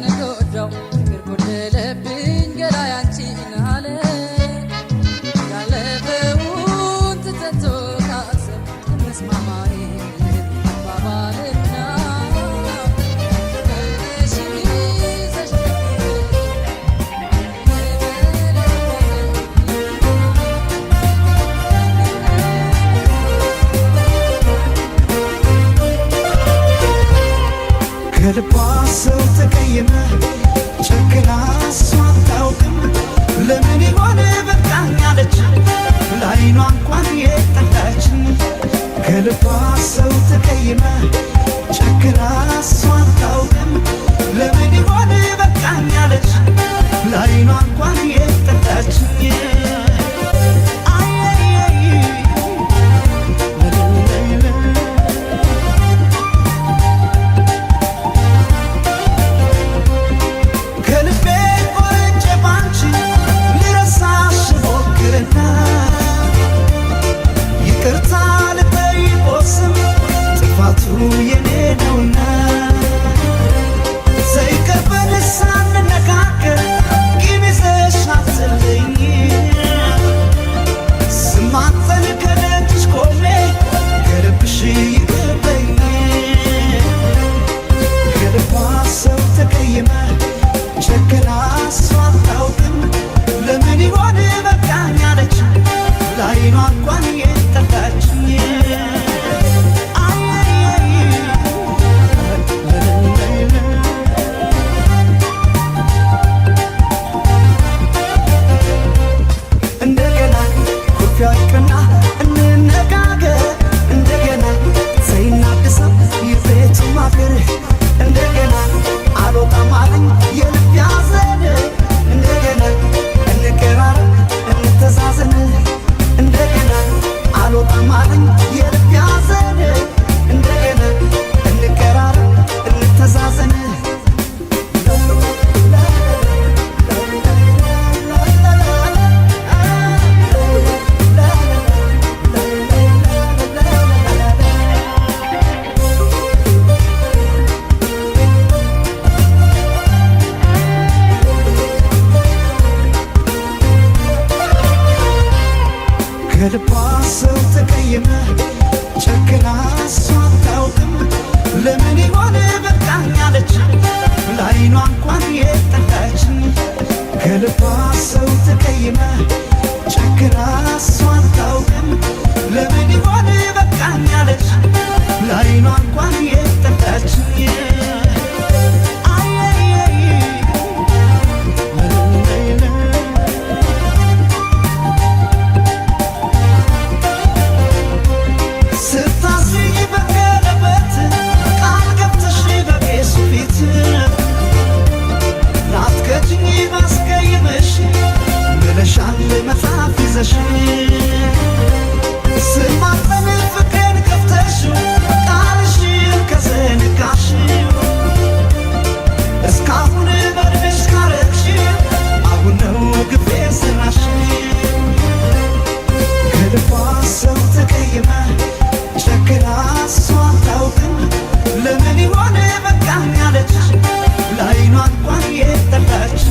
እንደወደው ፍቅር ጎደለብኝ ገላ ያንቺን አለ ያለፈውን ትተቶ ካሰብ እንስማማይ አባባልና መልሽ ይዘሽ ከልቧ ሰው ተቀየመ ጨክና እሷ አታውቅም ለምን ይሆን በቃኝ አለች ለዓይኗ እንኳን የጠላችን ከልቧ ሰው ተቀየመ ጨክና እሷ አታውቅም ለምን ይሆን በቃኝ አለች ለዓይኗ እንኳን የጠላችን የኔ ነውና ዘይቀበል ሳንነጋገር ቂም ይዘሽ አትለኝ ስማጠን ከደጅሽ ቆሜ ከልብሽ ይቅርበኝ ከልቧ ሰው ተቀየመ ጨክና እሷ አታውቅም ለምን ይሆን በቃኝ አለች ለዓይኗ እንኳን የጠላችኝ እንደገና አልወጣም አለኝ የልብ ያዘን እንደገና እንቀራረብ እንተዛዘን እንደገና አልወጣም አለኝ የልብ ያዘን እንደገና እንቀራረብ እንተዛዘን ከልቧ ሰው ተቀየመ ጨክና እሷ አታውቅም ለምን ይሆን በቃኝ አለች ለዓይኗ እንኳን የጠላችን ከልቧ ሰው ተቀየመ ጨክና እሷ አታውቅም ለምን ይሆን በቃኝ አለች ለዓይኗ እንኳን የጠላችን መጽሐፍ ይዘሽ ስማጠን ፍቅርን ከፍተሽ ቃልሽን ከዘነጋሽ እስካሁን በድንሽ ካረግሽ አሁን ነው ግቤ ስራሽ ከልቧ ሰው ተቀየመ ጨክና እሷ አታውቅም ለምን ይሆን በቃኝ አለች ለዓይኗ እንኳን የጠላች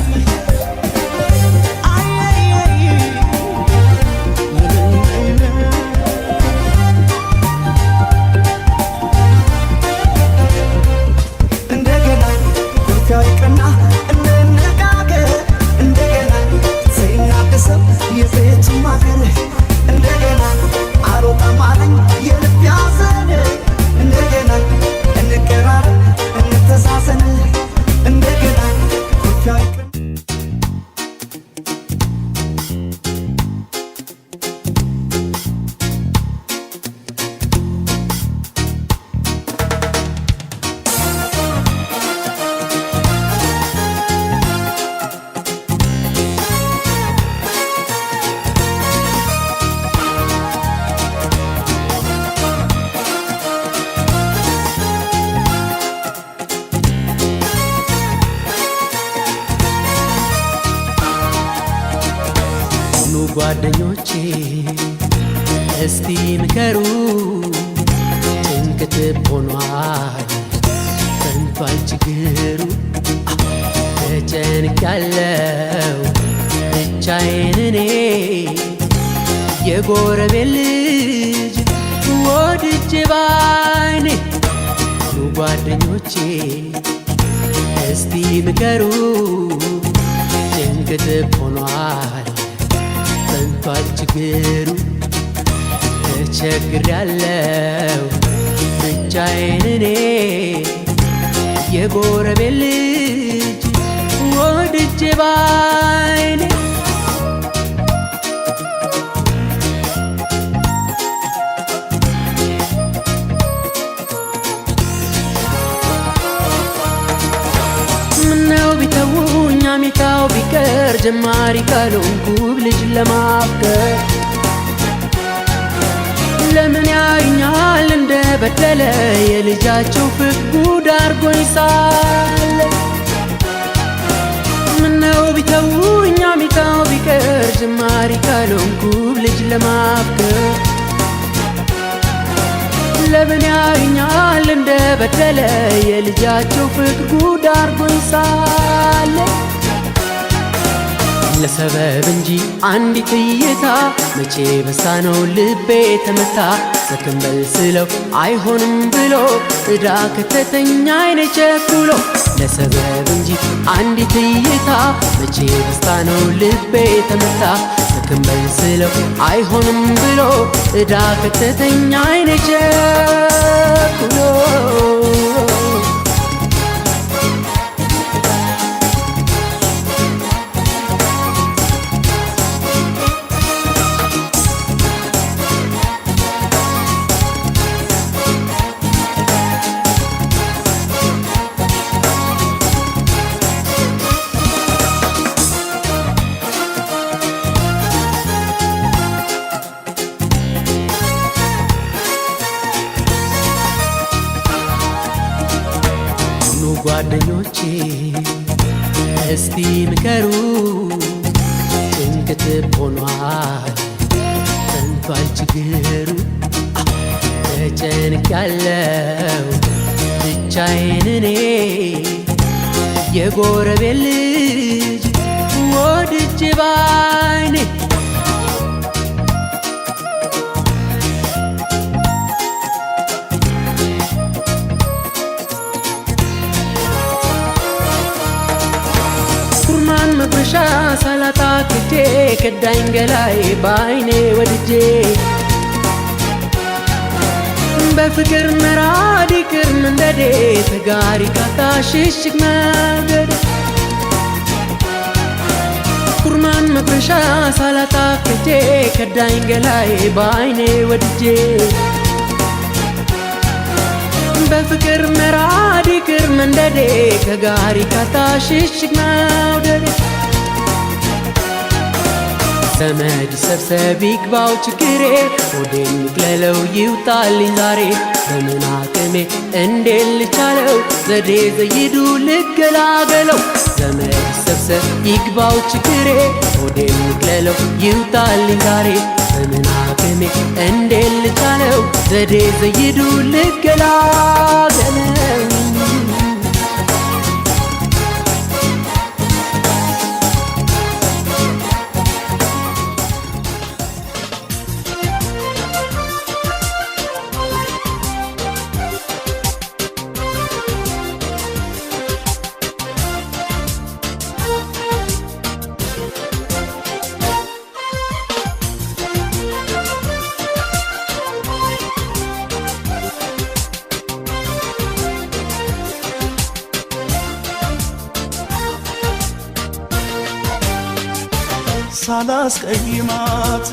እንደገና አልወጣም አለኝ የልብ ያዘን እንደገና እንቀራረብ እንተዛዘን እንደገና ጓደኞቼ እስቲ ምከሩ ጭንቅት ሆኗል ፈንቷል ችግሩ ተጨንቄያለሁ ብቻዬን እኔ የጎረቤት ልጅ ወድጄ ባይኔ ጓደኞቼ እስቲ ምከሩ ጭንቅ ጥብ ሆኗል በንቷል ችግሩ ተቸግሬያለሁ ብቻዬን እኔ የጎረቤት ልጅ ወድጄ ባይኔ ምነው ቢተውኝ አሜታው ቢቀር ጀማሪ ካልሆንኩ ልጅ ለማፍቀር ለምን ያዩኛል እንደ በደለ የልጃቸው ፍቅር ጉድ አርጎኝ ሳለ ምነው ቢተውኝ አሜታው ቢቀር ጀማሪ ካልሆንኩ ልጅ ለማፍቀር ለምን ያዩኛል እንደ በደለ የልጃቸው ፍቅር ጉድ አርጎኝ ሳለ ለሰበብ እንጂ አንዲት እይታ መቼ በሳ ነው ልቤ ተመታ ሰክንበል ስለው አይሆንም ብሎ እዳ ከተተኛ አይኔ ቸኩሎ ለሰበብ እንጂ አንዲት እይታ መቼ በሳ ነው ልቤ ተመታ ሰክንበል ስለው አይሆንም ብሎ እዳ ከተተኛ አይኔ ቸኩሎ ጓደኞቼ እስቲ ምከሩ ጭንቅ ጥብ ሆኗል በንቷል ችግሩ ተጨንቄያለሁ ብቻዬን እኔ የጎረቤት ልጅ ወድጄ ባይኔ መብረሻ ሳላጣ ክቴ ከዳኝ ገላይ ባይኔ ወድጄ በፍቅር መራድ ይቅር መንደዴ ተጋሪ ካታ ሽሽግ መንገድ ኩርማን መብረሻ ሳላጣ ክቴ ከዳኝ ገላይ ባይኔ ወድጄ በፍቅር መራድ ይቅር መንደዴ ከጋሪ ካታ ሽሽግ መውደዴ ዘመድ ሰብሰብ ይግባው ችግሬ ወዴን ይቅለለው ይውጣልኝ ዛሬ በምን አቅሜ እንዴት ልቻለው ዘዴ ዘይዱ ልገላገለው ዘመድ ሰብሰብ ይግባው ችግሬ ወዴን ይቅለለው ይውጣልኝ ዛሬ በምን አቅሜ እንዴት ልቻለው ዘዴ ዘይዱ ልገላገለው ሳላስቀይማት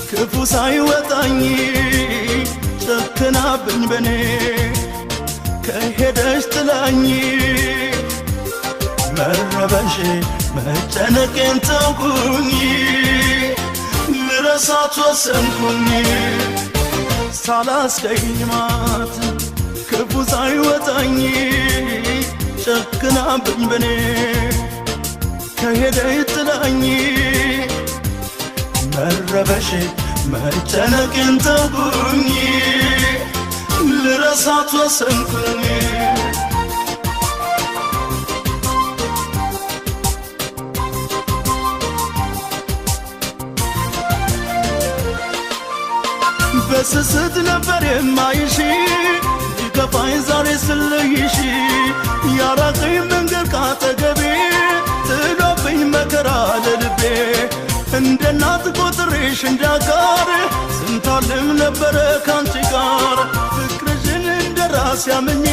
ክፉ ሳይወጣኝ ጨክናብኝ በኔ ከሄደች ጥላኝ መረበሽ መጨነቄን ተውኩኝ ልረሳት ወሰንኩኝ ሳላስቀይማት ክፉ ሳይወጣኝ ጨክናብኝ በኔ ከሄደች ጥላኝ መረበሽ መጨነቄን ተውኩኝ ልረሳት ወሰንኩኝ በስስት ነበር የማይሽ ይከፋኝ ዛሬ ስለይሽ ያራቀኝ መንገድ ካጠገቤ ጥሎብኝ መከራ ለልቤ እንደ እናት ቆጥሬሽ እንዳጋር ስንታልም ነበረ ካንቺ ጋር ፍቅርሽን እንደ ራስ ያምኜ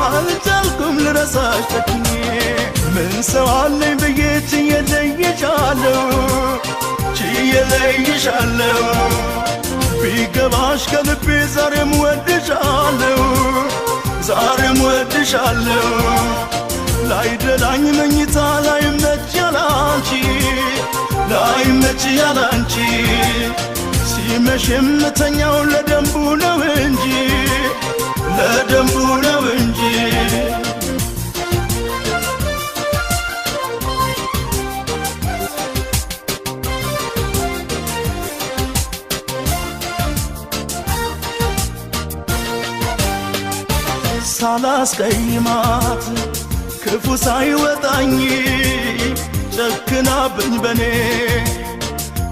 አልቻልኩም ልረሳሽ ተክኜ ምን ሰው አለኝ ብዬ ችዬ ለይሻለሁ ችዬ ለይሻለሁ ቢገባሽ ከልቤ ዛሬም ወድሻለሁ ዛሬም ወድሻለሁ ላይደላኝ መኝታ ላይመች ያላንቺ ላይመች ያላንቺ ሲመሽ የምተኛው ለደንቡ ነው እንጂ ለደንቡ ነው እንጂ ሳላስቀይማት ክፉ ሳይወጣኝ ጨክናብኝ በኔ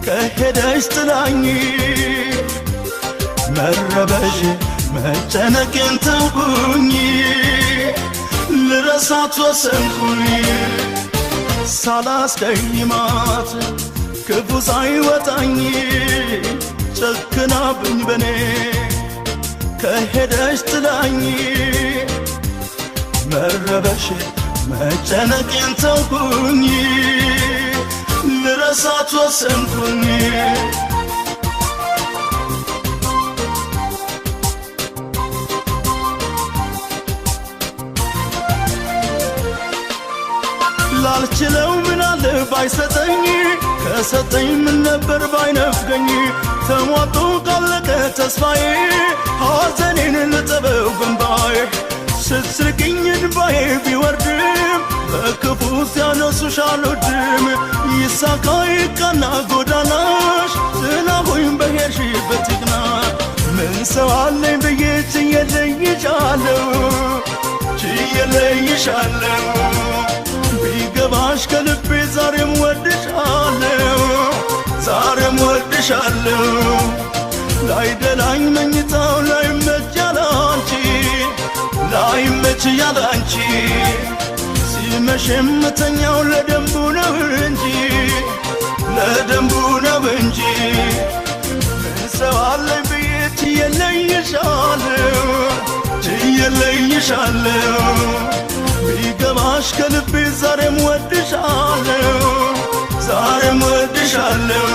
ከሄደች ጥላኝ መረበሽ መጨነቄን ተውኩኝ ልረሳት ወሰንኩኝ ሳላስቀይማት ክፉ ሳይወጣኝ ጨክናብኝ በኔ ከሄደች ጥላኝ መረበሽ መጨነቄን ተውኩኝ ልረሳት ወሰንኩኝ ላልችለው ምናለ ባይሰጠኝ ከሰጠኝ ምን ነበር ባይነፍገኝ ተሟጦ ካለቀ ተስፋዬ ሐዘኔን ልጠበው በንባዬ ስትስቅኝ እንባዬ ቢወርድም በክፉ ሲያነሱሽ አልወድም ይሳካ ይቃና ጎዳናሽ ጥላሁኝ በሄድሽበት ይቅና ምን ሰው አለኝ ብዬ ችዬ ለይሻለሁ ችዬ ለይሻለሁ ቢገባሽ ከልቤ ዛሬም ወድሻለሁ ዛሬም ወድሻለሁ ላይደላኝ መኝታው ላይመች ያላንቺ ላይመች ያላንቺ ሲመሽ የምተኛው ለደንቡ ነው እንጂ ለደንቡ ነው እንጂ ምን ሰው አለኝ ብዬ ችዬ ለይሻለሁ ችዬ ለይሻለሁ ቢገባሽ ከልቤ ዛሬም ወድሻለሁ ዛሬም ወድሻለሁ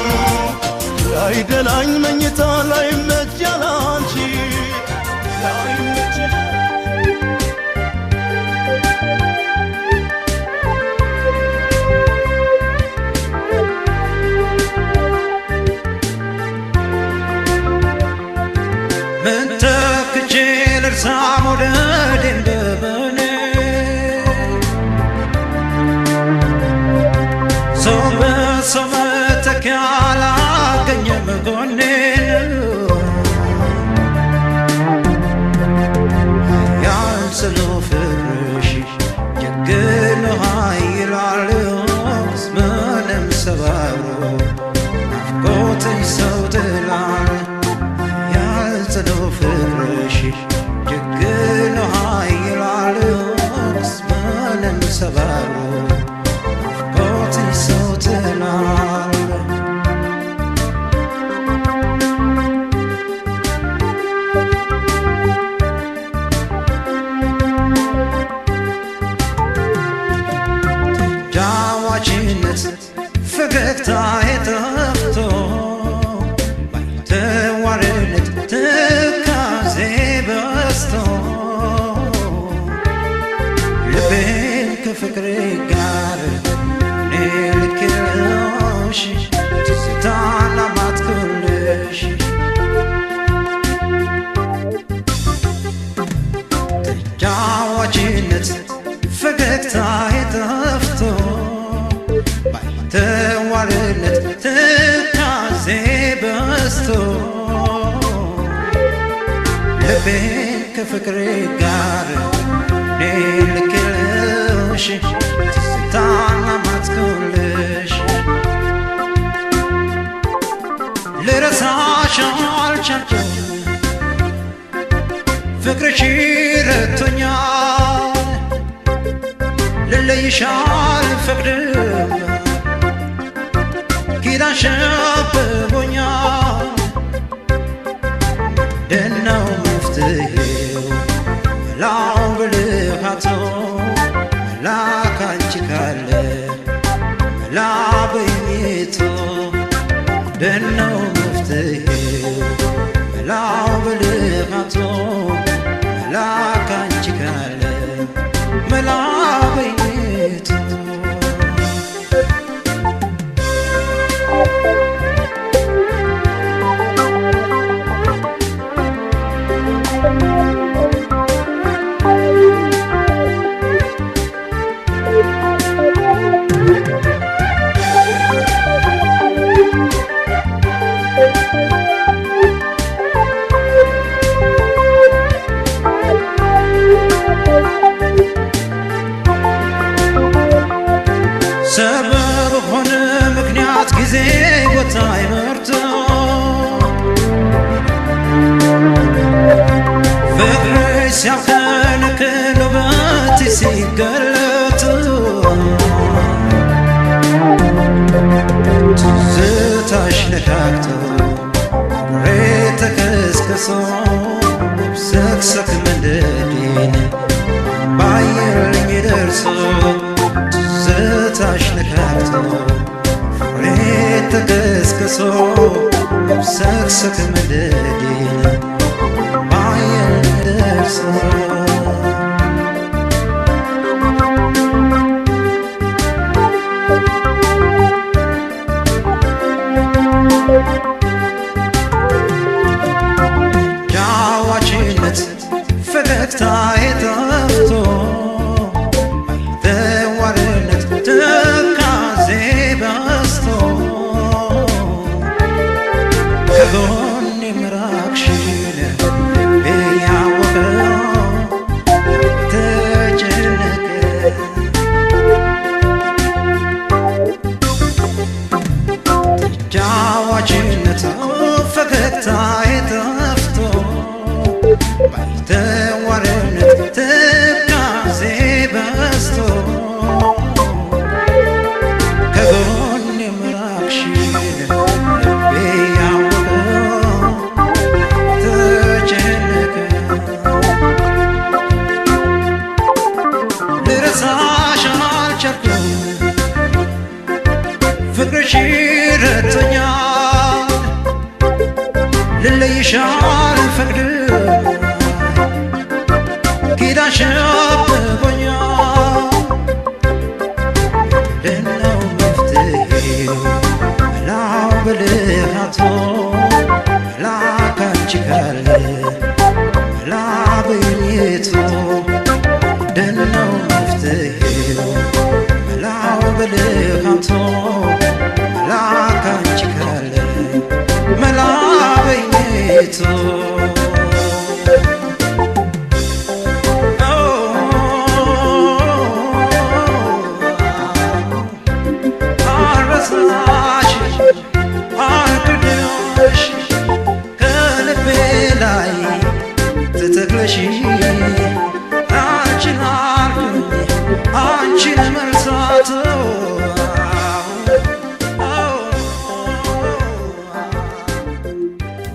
ላይደላኝ መኝታ ላይመች ያላንቺ ላይመች ምን ተክቼ ልርሳ መውደድ እንደምን ሰው በሰው መተኪያ አላገኘም ጎኔን ያልስሎ ፍቅርሽ ጀግኖ ኃይላል ምንም ሰባብሮ ናፍቆትሽ ሰው ትላል ያልስሎ ፍቅርሽ ጀግኖ ኃይላል ምንም ሰባብሮ ፈገግታ የጠፍቶ ባይተዋርነት ትካዜ በስቶ ልቤን ከፍቅሬ ጋር እኔ ልክልሽ ትዝታና ማትኩልሽ ተጫዋችነት ፈገግታ የጠፍቶ ተዋርነት ትካዜ በስቶ ልቤን ከፍቅሬ ጋር እኔ ልክልሽ ትዝታና ማትኩልሽ ልረሳሽ አልቻልኩም ፍቅርሽ ረቶኛል ልለይሽ አልፈቅድም ኪዳንሽ አብቦኛል ደናው መፍትሄው መላው ብልሃቶ መላ ካንቺ ካለ መላ በኝቶ ደናው መፍትሄው መላው ብልሃቶ መላ ካንቺ ካለ መላ በኝቶ ሰበብ ሆነ ምክንያት ጊዜ ቦታ ይመርጥ ፍቅርሽ ሲያከነክን ውበትሽ ሲገለጥ ትዝታሽ ነካክቶ ፍቅሬ ተከስክሶ ሰክሰክ መንደዴን ባየልኝ ደርሶ ትዝታሽ ነካክቶ ፍቅሬ ተከስክሶ ሰክሰክ መንደዴን ባየልኝ ደርሶ ዳዋችነት ፈገግታዬ ጠፍቶ ተዋርነት ትካዜ በዝቶ ከጎኔ ምራቅሽን እያወቀው ተጨነቀ ዳዋችነት ፈገግታዬ ጠፍቶ ባይተዋርነት ትካዜ በዝቶ ከጎኔ ምራቅሽን ልቤ ያወቀው ተጨነቀ ልረሳሽ አልቻልኩም ፍቅርሽ ረቶኛል ልለይሽ አልፈቅድም ኪዳንሽ አብቦኛል ደናው መፍትሄው መላው ብልሃቶ መላ ካንቺ ካለ መላ በኝቶ ደናው መፍትሄው መላው ብልሃቶ መላ ካንቺ ካለ መላ በኝቶ ከልቤ ላይ ተተክለሽ አንቺን አልኩኝ አንቺን መርሳት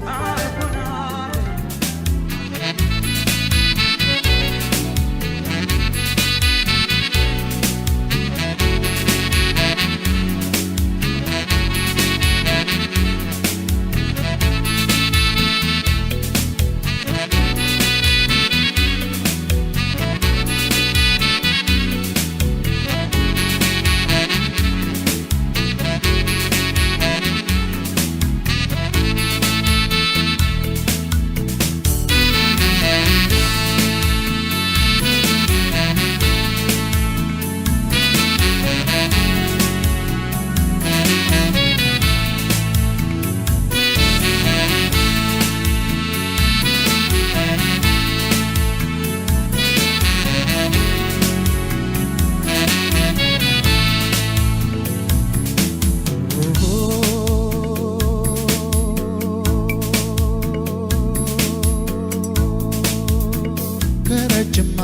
አልኩና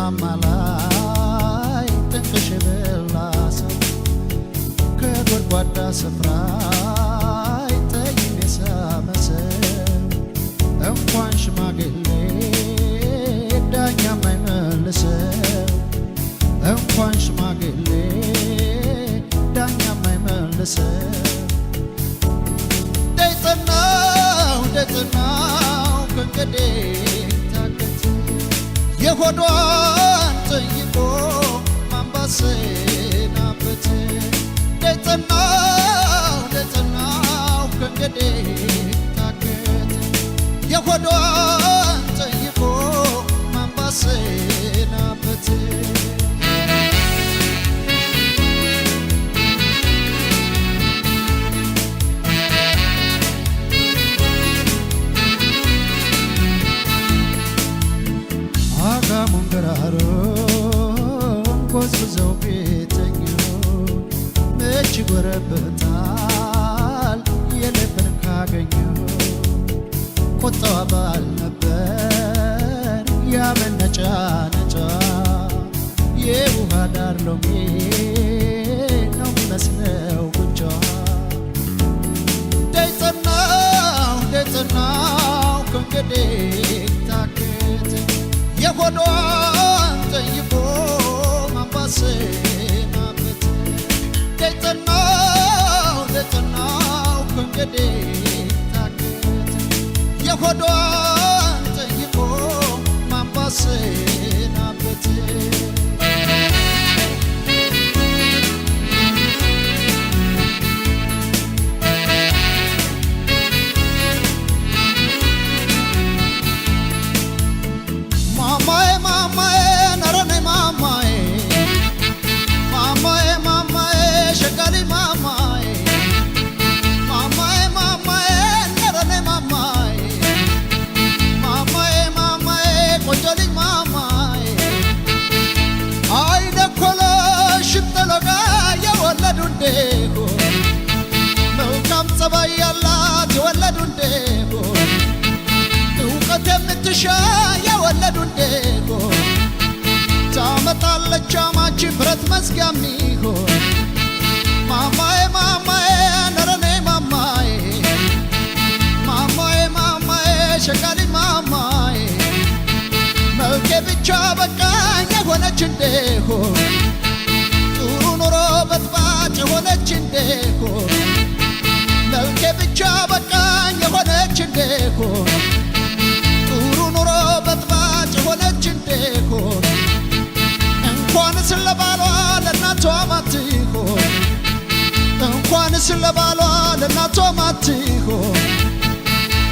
ማማ ላይ ጥንቅሽ የበላ ሰው ከጎድጓዳ ስፍራ ጠይም የሳመ ሰው እንኳን ሽማግሌ ዳኛም አይመልሰው እንኳን ሽማግሌ ዳኛም አይመልሰው ደጥናው ከእንግዲህ ታከት የሆዷን ጠይቆ ማንባሰናበት ደጥናው ከእንግዲህ ታከት የሆዷን ጠይቆ ማንባሰናበት ገራሮን ጎዝጉዘው ቤተኛ መች ጎረበታል የልብን ካገኘው ቁጣዋ ባል ነበር ያመነጫ ነጫ የውሃ ዳር ሎሜ ነው የሚመስለው ጉንጯ ደይጸናው ከእንግዲህ ታከት የሆዷን ጠይቆ ማንባሰናበት ደይጸናው ከእንግዲህ ታከት የሆዷን ጠይቆ ማንባሰናበት መልካም ጸባይ ያላት የወለዱ እንደሆ እውቀት የምትሻ የወለዱ እንደሆ ታመጣለች አማች ብረት መዝጊያ ሚሆን ማማዬ ነረኔ ማማዬ ሸጋሊ ማማዬ መልኬ ብቻ በቃኝ የሆነች እንደሆ ጥሩ ኑሮ በጥባጭ የሆነች እንደሆ መልኬ ብቻ በቃኝ የሆነች እንደሆ ጥሩ ኑሮ በጥባጭ የሆነች እንደሆ እንኳንስ ለባሏ ለእናቷ ማትሆን እንኳንስ ለባሏ ለእናቷ ማትሆን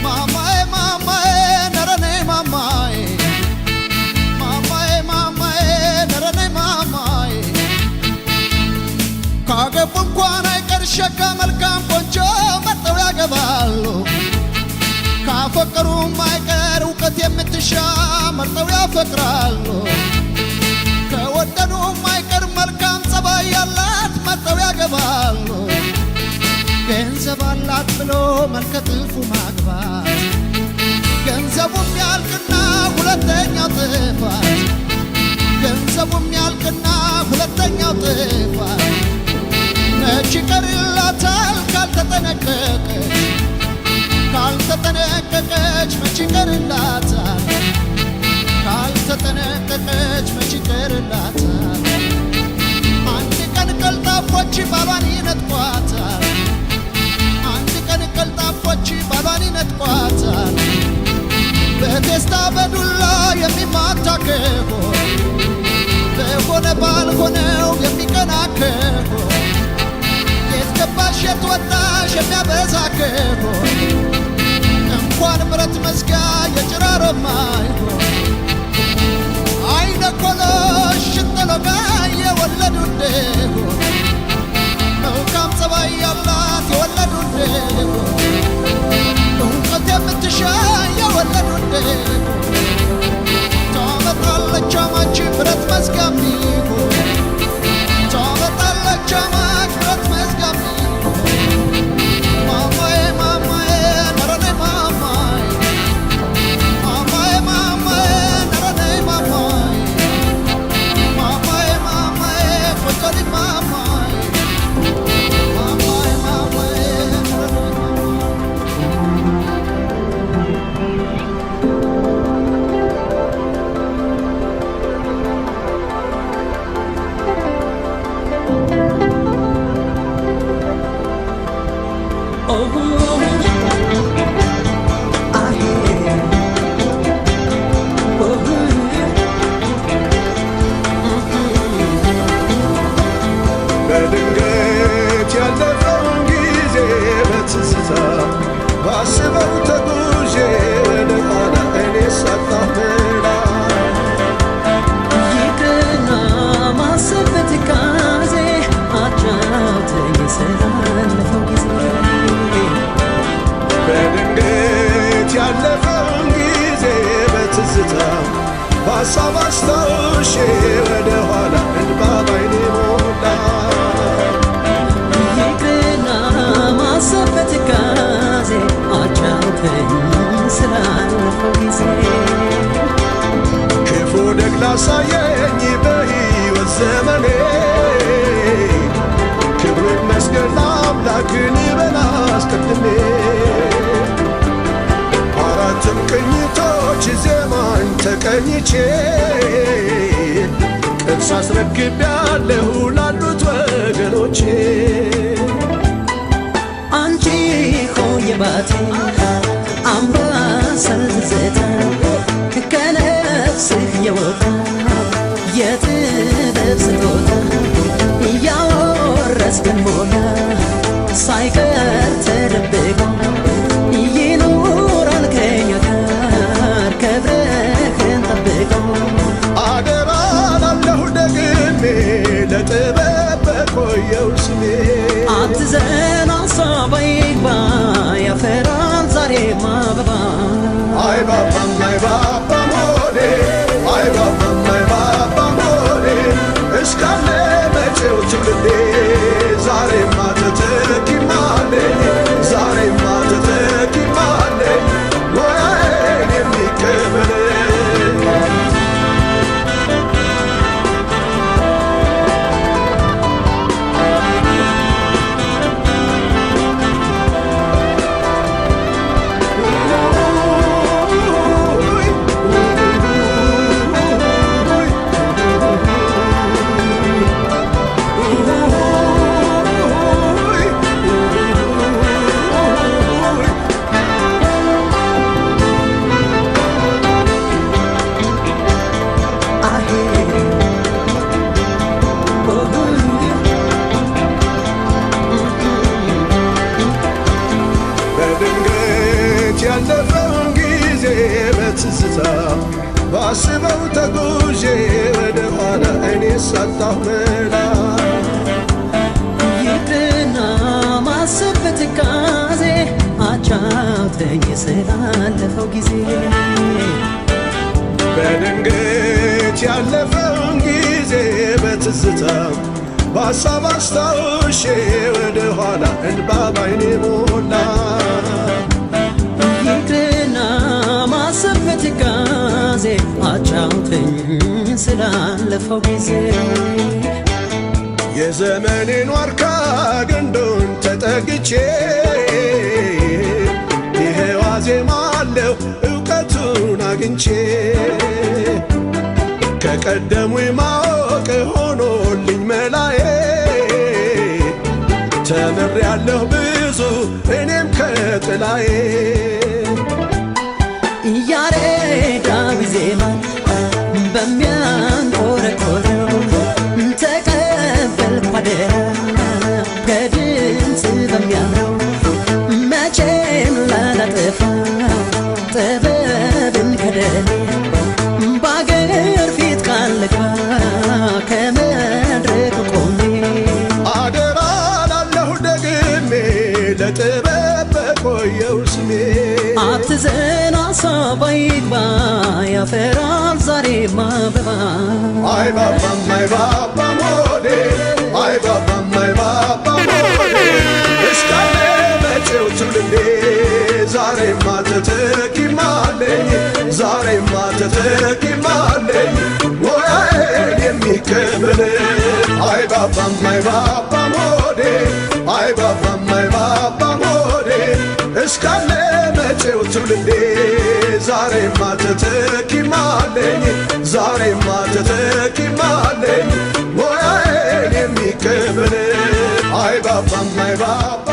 ማማዬ ነረኔ ማማዬ ነረኔ ማማዬ ካገቡ እንኳን አይቀር ሸጋ መልካም ቆንጆ መርጠው ያገባሉ ካፈቀሩም አይቀር እውቀት የምትሻ መርጠው ያፈቅራሉ ከወደዱም አይቀር መልካም ጸባይ ያላት መርጠው ያገባሉ ገንዘብ አላት ብሎ መልከ ጥፉ ማግባት ገንዘቡም ያልቅና ሁለተኛው ጥፋት ገንዘቡም ያልቅና ሁለተኛው ጥፋት መች ይቀርላታል ካልተጠነቀቀች መች ይቀርላታል ካልተጠነቀቀች መች ይቀርላታል አንድ ቀን ቀልጣፎች ባሏን ይነጥቋታል አንድ ቀን ቀልጣፎች ባሏን ይነጥቋታል በቴስታ በዱላ የሚማታ ከሆነ በሆነ ባልሆነው የሚቀና ከሆነ የት ገባሽ የት ወጣሽ የሚያበዛ ከሆነ እንኳን ብረት መዝጊያ የጭራሮ ማይሆን አይነ ኮሎሽ ሽንጠሎጋ የወለዱ እንደሆነ መልካም ጸባይ ያላት የወለዱ እንደሆነ እውቀት የምትሻ የወለዱ እንደሆነ ታመጣለች አማች ብረት መዝጊያ ሚሆን ታመጣለች አማች ብረት መዝጊያ ሚሆን ማማዬ ነረኔ ማማዬ በድንገት ያለፈውን ጊዜ በትዝታ ባስበው ተጉዤ ወደ ኋላ እኔ ሳጣሁ መላ ይቅርና ማሰብ በትካዜ አጫውተኝ ስላለፈው ጊዜ በድንገት ያለፈውን ጊዜ በትዝታ በሀሳብ አስታውሼ ወደ ኋላ እንባ ባይኔ ሞላ ይቅርና ማሰብ በትካዜ አጫውተኝ ስላለፈው ጊዜ ክፉ ደግ ላሳየኝ በሕይወት ዘመኔ ክብሩ ይመስገን ለአምላክን ይበል አስቀድሜ አራትም ቅኝቶች ዜማን ተቀኝቼ ቅርስ አስረክቤያለሁ ላሉት ወገኖቼ አንቺ ሆይ ባቴ አምባሰል ትዝታ ከነፍስህ የወጣ የጥበብ ስጦታ እያወረስክን ሞላ ሳይቀር ተደብቆ ይኖራል ከኛ ጋር ክብርህን ጠብቆ አደራ ላለሁ ደግሜ ለጥበብ በቆየው ስሜ አትዘን ሀሳብ አይግባ ያፈራል ዛሬም አበባ አይባባም አይባባም ሆዴ አይባባም አይባባም ሆዴ እስካለ መቼው ትውልዴ ዛሬማ ተተኪማለኝ ዛሬማ ተተኪማለኝ ሙያዬን የሚቀበለኝ በድንገት ያለፈውን ጊዜ በትዝታ ባስበው ተጉዤ ወደ ኋላ እኔ ሳጣሁ መላ ይቅርና ማሰብ በትካዜ አጫውተኝ ስላለፈው ጊዜ በድንገት ያለፈውን ጊዜ በትዝታ በሀሳብ አስታውሼ ወደ ኋላ እንባ ባይኔ ሞላ ይቅርና ማሰብ በትካዜ አጫውተኝ ስላለፈው ጊዜ የዘመኔን ዋርካ ግንዱን ተጠግቼ ይሄው አዜማለሁ እውቀቱን አግኝቼ ከቀደሙ ማወቅ ሆኖልኝ መላዬ ተምሬያለሁ ብዙ እኔም ከጥላዬ ያሬዳዊ ዜማን በሚያንቆረቆረው ተቀበልኩ አደራ ከድምፅ በሚያምረው መቼም ላላጠፋው ጥበብን ከደሌ በአገር ፊት ቃል ልግባ ከመድረክ ቆሜ አደራ ላለሁ ደግሜ ለጥበብ በቆየው ስሜ አትዘን ሀሳብ አይግባ ያፈራል ዛሬም አበባ አይባባም አይባባም ሆዴ አይባባም አይባባም ሆዴ እስካለ መቼው ትውልዴ ዛሬማ ተተኪማለኝ ዛሬማ ተተኪማለኝ ሙያዬን የሚቀበለኝ አይባባም አይባባም ሆዴ አይባባም አይባባም ሆዴ እስካለ መቼው ትውልዴ ዛሬማ ተተኪማለኝ ዛሬማ ተተኪማለኝ ሙያዬን የሚቀበለኝ አይባባም አይባባም